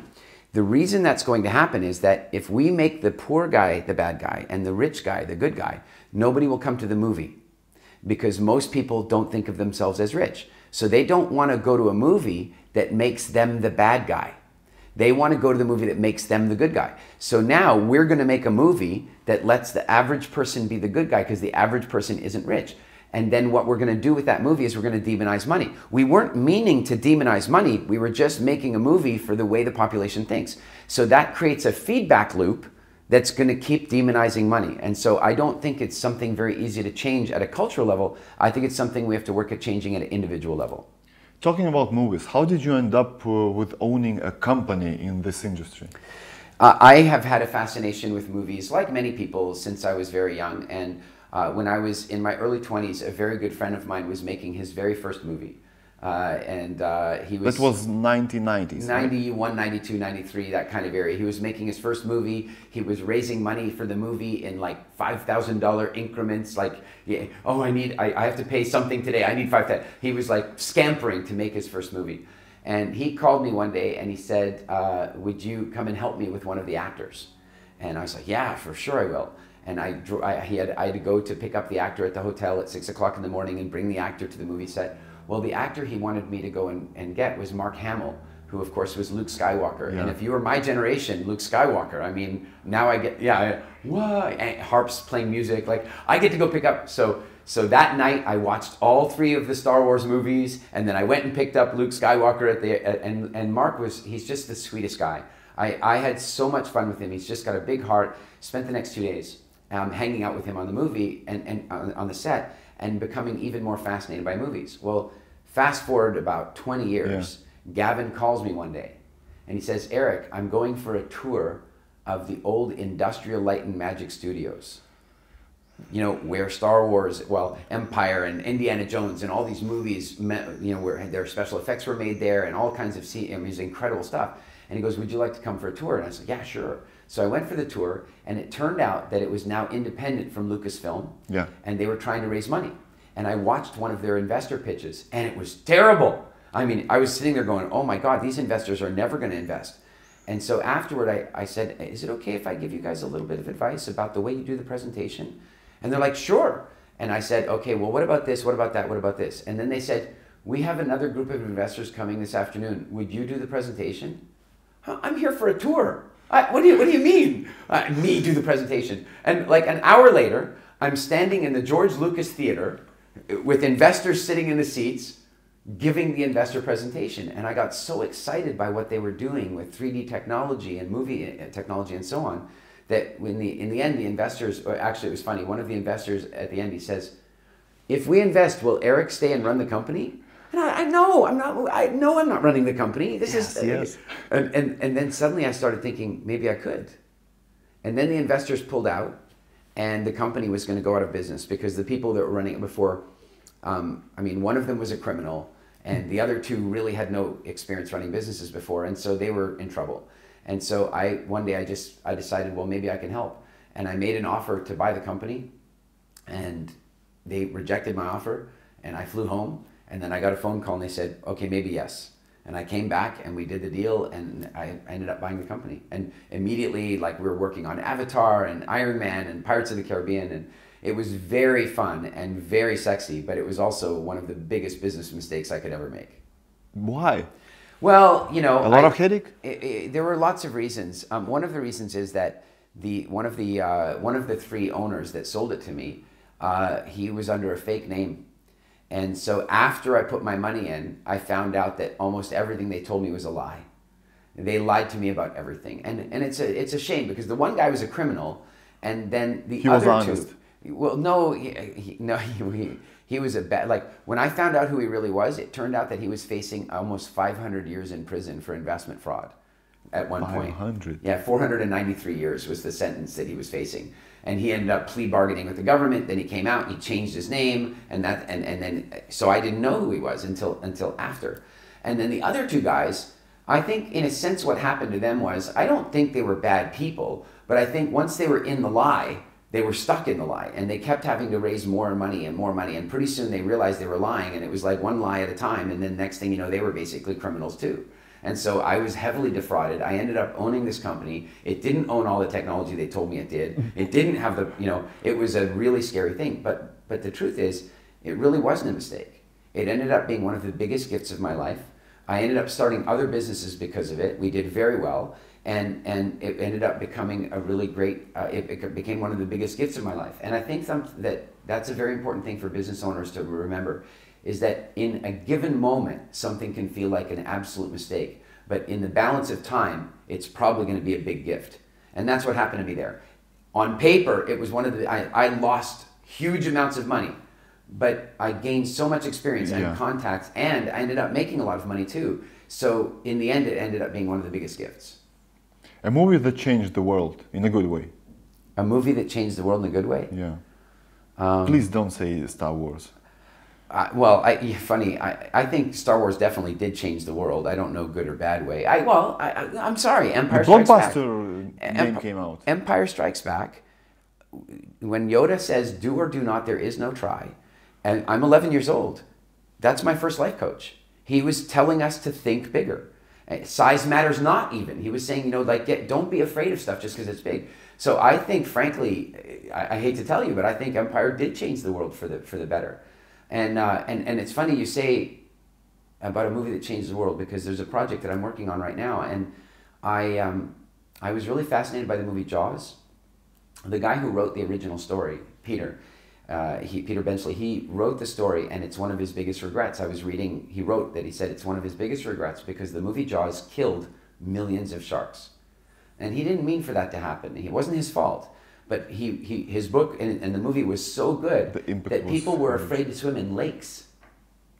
The reason that's going to happen is that if we make the poor guy the bad guy and the rich guy the good guy, nobody will come to the movie because most people don't think of themselves as rich. So they don't want to go to a movie that makes them the bad guy. They want to go to the movie that makes them the good guy. So now we're going to make a movie that lets the average person be the good guy because the average person isn't rich. And then what we're going to do with that movie is we're going to demonize money. We weren't meaning to demonize money. We were just making a movie for the way the population thinks. So that creates a feedback loop that's going to keep demonizing money. And so I don't think it's something very easy to change at a cultural level. I think it's something we have to work at changing at an individual level. Talking about movies, how did you end up with owning a company in this industry? I have had a fascination with movies, like many people, since I was very young. And when I was in my early 20s, a very good friend of mine was making his very first movie. He was... That was 1990s, 91, 92, 93, that kind of area. He was making his first movie. He was raising money for the movie in like $5,000 increments. Like, yeah, oh, I have to pay something today. I need $5,000. He was like scampering to make his first movie. And he called me one day and he said, would you come and help me with one of the actors? And I was like, yeah, for sure I will. And I had to go to pick up the actor at the hotel at 6 o'clock in the morning and bring the actor to the movie set. Well, the actor he wanted me to go and get was Mark Hamill, who of course was Luke Skywalker. Yeah. And if you were my generation, Luke Skywalker, I mean, now I get, what? Harps playing music, like I get to go pick up. So that night I watched all 3 of the Star Wars movies, and then I went and picked up Luke Skywalker and Mark he's just the sweetest guy. I had so much fun with him. He's just got a big heart. Spent the next 2 days hanging out with him on the movie and on the set and becoming even more fascinated by movies. Well, fast forward about 20 years, Gavin calls me one day and he says, Eric, I'm going for a tour of the old Industrial Light and Magic Studios. You know, where Star Wars, well, Empire and Indiana Jones and all these movies, you know, where their special effects were made there and all kinds of, incredible stuff. And he goes, would you like to come for a tour? And I said, yeah, sure. So I went for the tour, and it turned out that it was now independent from Lucasfilm, and they were trying to raise money. And I watched one of their investor pitches, and it was terrible. I mean, I was sitting there going, oh my God, these investors are never going to invest. And so afterward, I said, is it okay if I give you guys a little bit of advice about the way you do the presentation? And they're like, sure. And I said, okay, well, what about this? What about that? What about this? And then they said, we have another group of investors coming this afternoon. Would you do the presentation? I'm here for a tour. What do you mean? Me do the presentation. And like an hour later, I'm standing in the George Lucas Theater with investors sitting in the seats giving the investor presentation. And I got so excited by what they were doing with 3D technology and movie technology and so on, that in the end, the investors, or actually it was funny, one of the investors at the end, he says, if we invest, will Eric stay and run the company? And I know I'm not running the company. This is. And then suddenly I started thinking, maybe I could. And then the investors pulled out, and the company was going to go out of business because the people that were running it before, I mean, one of them was a criminal, and the other 2 really had no experience running businesses before, and so they were in trouble. And so one day I decided, well, maybe I can help. And I made an offer to buy the company, and they rejected my offer, and I flew home. And then I got a phone call and they said, okay, maybe yes. And I came back and we did the deal, and I ended up buying the company. And immediately, like, we were working on Avatar and Iron Man and Pirates of the Caribbean, and it was very fun and very sexy, but it was also one of the biggest business mistakes I could ever make. Why? Well, you know, a lot of headache? There were lots of reasons. One of the reasons is that one of the three owners that sold it to me, he was under a fake name. And so after I put my money in, I found out that almost everything they told me was a lie. They lied to me about everything. And it's a shame, because the one guy was a criminal, and then the other was honest. two, well, no, he was a bad, like, when I found out who he really was, it turned out that he was facing almost 500 years in prison for investment fraud at one point. 500? Yeah, 493 years was the sentence that he was facing. And he ended up plea bargaining with the government. Then he came out, he changed his name, and then, so I didn't know who he was until after. And then the other two guys, I think in a sense what happened to them was, I don't think they were bad people, but I think once they were in the lie, they were stuck in the lie, and they kept having to raise more money, and pretty soon they realized they were lying, and it was like one lie at a time, and then next thing you know, they were basically criminals too. And so I was heavily defrauded. I ended up owning this company. It didn't own all the technology they told me it did. It didn't have the, it was a really scary thing. But the truth is, it really wasn't a mistake. It ended up being one of the biggest gifts of my life. I ended up starting other businesses because of it. We did very well. And it ended up becoming a really great, it became one of the biggest gifts of my life. And I think that's a very important thing for business owners to remember, is that in a given moment, something can feel like an absolute mistake, but in the balance of time, it's probably going to be a big gift. And that's what happened to me there. On paper, it was one of the, I lost huge amounts of money, but I gained so much experience and contacts, and I ended up making a lot of money too. So in the end, it ended up being one of the biggest gifts. A movie that changed the world in a good way. A movie that changed the world in a good way? Yeah. Please don't say Star Wars. I think Star Wars definitely did change the world. I don't know good or bad way. I'm sorry, Empire Strikes Back. The blockbuster game came out. Empire Strikes Back. When Yoda says, "Do or do not, there is no try," and I'm 11 years old, that's my first life coach. He was telling us to think bigger. Size matters not even. He was saying, don't be afraid of stuff just because it's big. So I think, frankly, I hate to tell you, but I think Empire did change the world for the better. And it's funny you say about a movie that changed the world, because there's a project that I'm working on right now, and I was really fascinated by the movie Jaws. The guy who wrote the original story, Peter Benchley, he wrote the story, and it's one of his biggest regrets. I was reading, he wrote that he said it's one of his biggest regrets because the movie Jaws killed millions of sharks. And he didn't mean for that to happen. It wasn't his fault. But his book and the movie was so good that people were afraid to swim in lakes.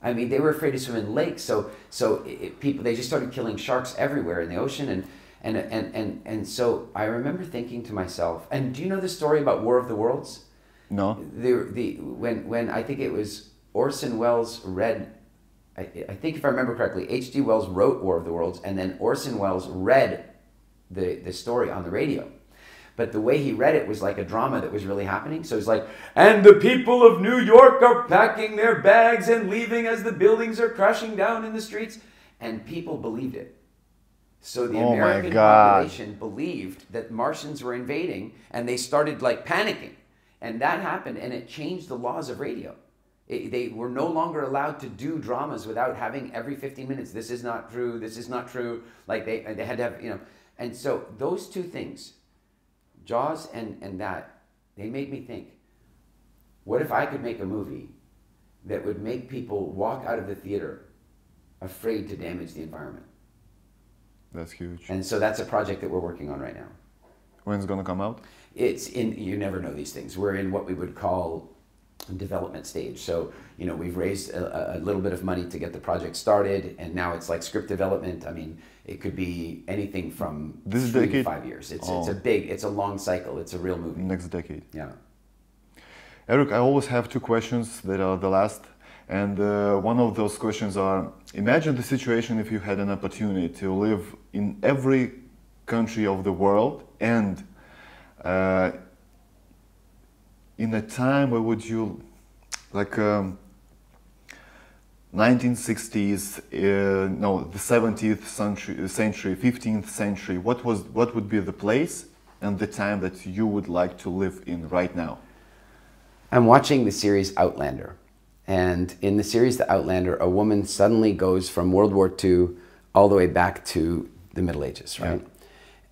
I mean, they were afraid to swim in lakes. They just started killing sharks everywhere in the ocean. And so I remember thinking to myself, and do you know the story about War of the Worlds? No. When I think it was Orson Welles read, I think if I remember correctly, H.G. Wells wrote War of the Worlds, and then Orson Welles read the story on the radio. But the way he read it was like a drama that was really happening. So it's like, and the people of New York are packing their bags and leaving as the buildings are crashing down in the streets. And people believed it. So the American population believed that Martians were invading, and they started panicking. And that happened, and it changed the laws of radio. They were no longer allowed to do dramas without having every 15 minutes, this is not true, this is not true. Like they had to have, And so those two things, Jaws and that, they made me think, what if I could make a movie that would make people walk out of the theater afraid to damage the environment? That's huge. And so that's a project that we're working on right now. When's it going to come out? You never know these things. We're in what we would call development stage. So, we've raised a little bit of money to get the project started, and now it's like script development. I mean, it could be anything from 3 to 5 years. It's a long cycle. It's a real movie. Next decade. Yeah. Eric, I always have 2 questions that are the last. And one of those questions are, imagine the situation if you had an opportunity to live in every country of the world, and in a time where would you, 1960s, the 17th century, 15th century, what would be the place and the time that you would like to live in right now? I'm watching the series Outlander. And in the series The Outlander, a woman suddenly goes from World War II all the way back to the Middle Ages, right?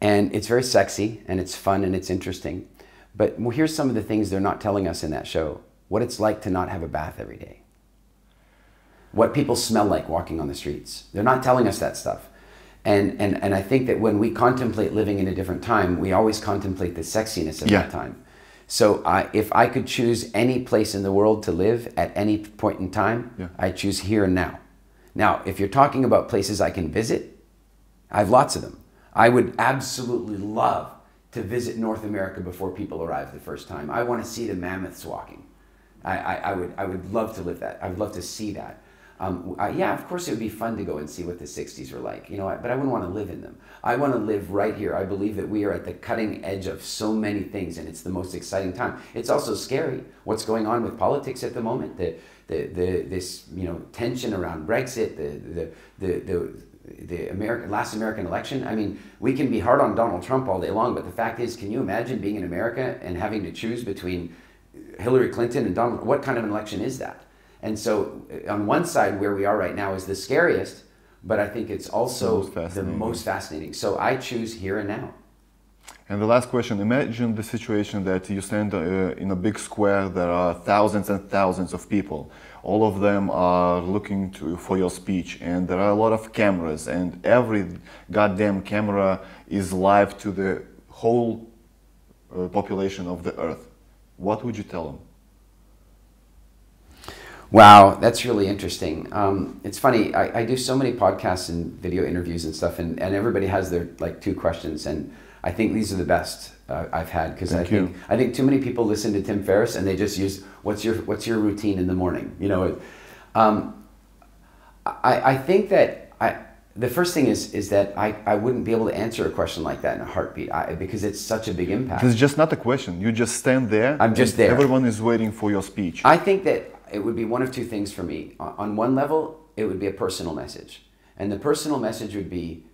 And it's very sexy and it's fun and it's interesting. But here's some of the things they're not telling us in that show. What it's like to not have a bath every day. What people smell like walking on the streets. They're not telling us that stuff. And I think that when we contemplate living in a different time, we always contemplate the sexiness of that time. So if I could choose any place in the world to live at any point in time, I choose here and now. Now, if you're talking about places I can visit, I have lots of them. I would absolutely love to visit North America before people arrive the first time. I want to see the mammoths walking. I would love to live that. I would love to see that. Yeah, of course it would be fun to go and see what the 60s were like, you know, but I wouldn't want to live in them. I want to live right here. I believe that we are at the cutting edge of so many things, and it's the most exciting time. It's also scary what's going on with politics at the moment. This tension around Brexit, the last American election. I mean, we can be hard on Donald Trump all day long, but the fact is, can you imagine being in America and having to choose between Hillary Clinton and Donald? What kind of an election is that? And so on one side, where we are right now is the scariest, but I think it's also the most fascinating. So I choose here and now. And the last question, imagine the situation that you stand in a big square, there are thousands and thousands of people. All of them are looking for your speech, and there are a lot of cameras, and every goddamn camera is live to the whole population of the earth. What would you tell them? Wow, that's really interesting. It's funny, I do so many podcasts and video interviews and stuff, and everybody has their like 2 questions, and I think these are the best I've had, because I think too many people listen to Tim Ferriss and they just use what's your routine in the morning, you know. I think that the first thing is that I wouldn't be able to answer a question like that in a heartbeat, because it's such a big impact. It's just not a question. You just stand there. I'm just there. Everyone is waiting for your speech. I think that it would be one of 2 things for me. On one level, it would be a personal message. And the personal message would be,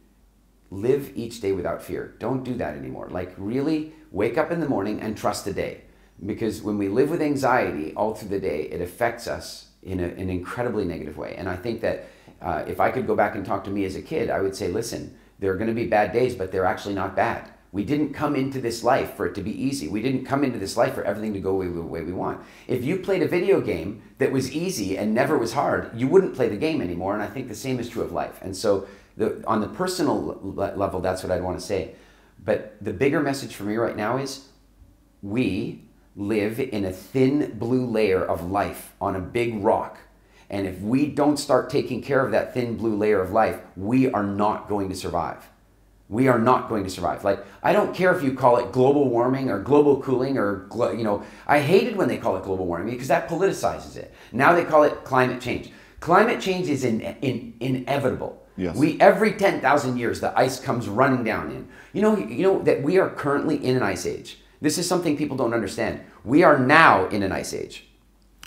live each day without fear. Don't do that anymore. Like, really wake up in the morning and trust the day. Because when we live with anxiety all through the day, it affects us in an incredibly negative way. And I think that if I could go back and talk to me as a kid, I would say, listen, there are going to be bad days, but they're actually not bad. We didn't come into this life for it to be easy. We didn't come into this life for everything to go the way we want. If you played a video game that was easy and never was hard, you wouldn't play the game anymore. And I think the same is true of life. And so on the personal level, that's what I'd want to say. But the bigger message for me right now is, we live in a thin blue layer of life on a big rock. And if we don't start taking care of that thin blue layer of life, we are not going to survive. We are not going to survive. Like, I don't care if you call it global warming or global cooling or, you know, I hated when they call it global warming because that politicizes it. Now they call it climate change. Climate change is inevitable. Yes. Every 10,000 years, the ice comes running down in. You know that we are currently in an ice age. This is something people don't understand. We are now in an ice age.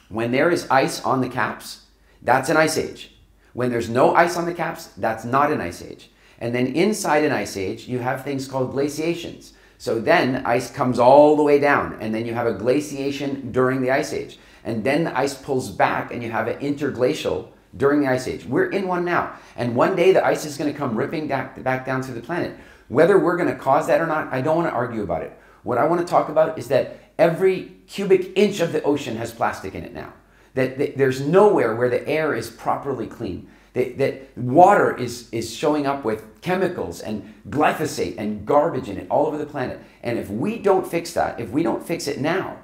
When there is ice on the caps, that's an ice age. When there's no ice on the caps, that's not an ice age. And then inside an ice age, you have things called glaciations. So then ice comes all the way down, and then you have a glaciation during the ice age. And then the ice pulls back, and you have an interglacial during the ice age. We're in one now. And one day the ice is going to come ripping back down through the planet. Whether we're going to cause that or not, I don't want to argue about it. What I want to talk about is that every cubic inch of the ocean has plastic in it now. That there's nowhere where the air is properly clean. That water is showing up with chemicals and glyphosate and garbage in it all over the planet. And if we don't fix that, if we don't fix it now,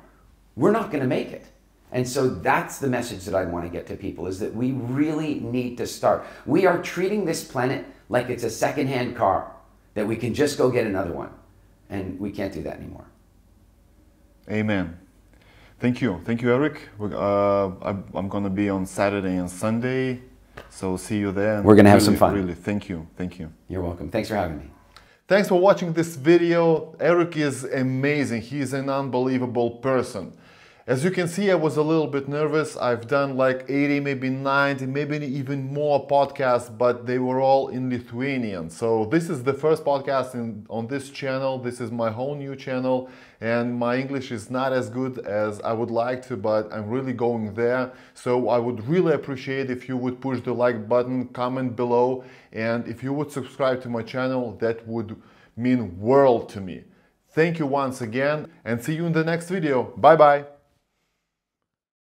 we're not going to make it. And so that's the message that I want to get to people, is that we really need to start. We are treating this planet like it's a secondhand car, that we can just go get another one. And we can't do that anymore. Amen. Thank you. Thank you, Eric. I'm going to be on Saturday and Sunday. So see you there. We're going to have some fun. Really, thank you. Thank you. You're welcome. Thanks for having me. Thanks for watching this video. Eric is amazing. He's an unbelievable person. As you can see, I was a little bit nervous. I've done like 80, maybe 90, maybe even more podcasts, but they were all in Lithuanian. So this is the first podcast on this channel. This is my whole new channel, and my English is not as good as I would like to, but I'm really going there. So I would really appreciate if you would push the like button, comment below, and if you would subscribe to my channel, that would mean world to me. Thank you once again and see you in the next video. Bye bye.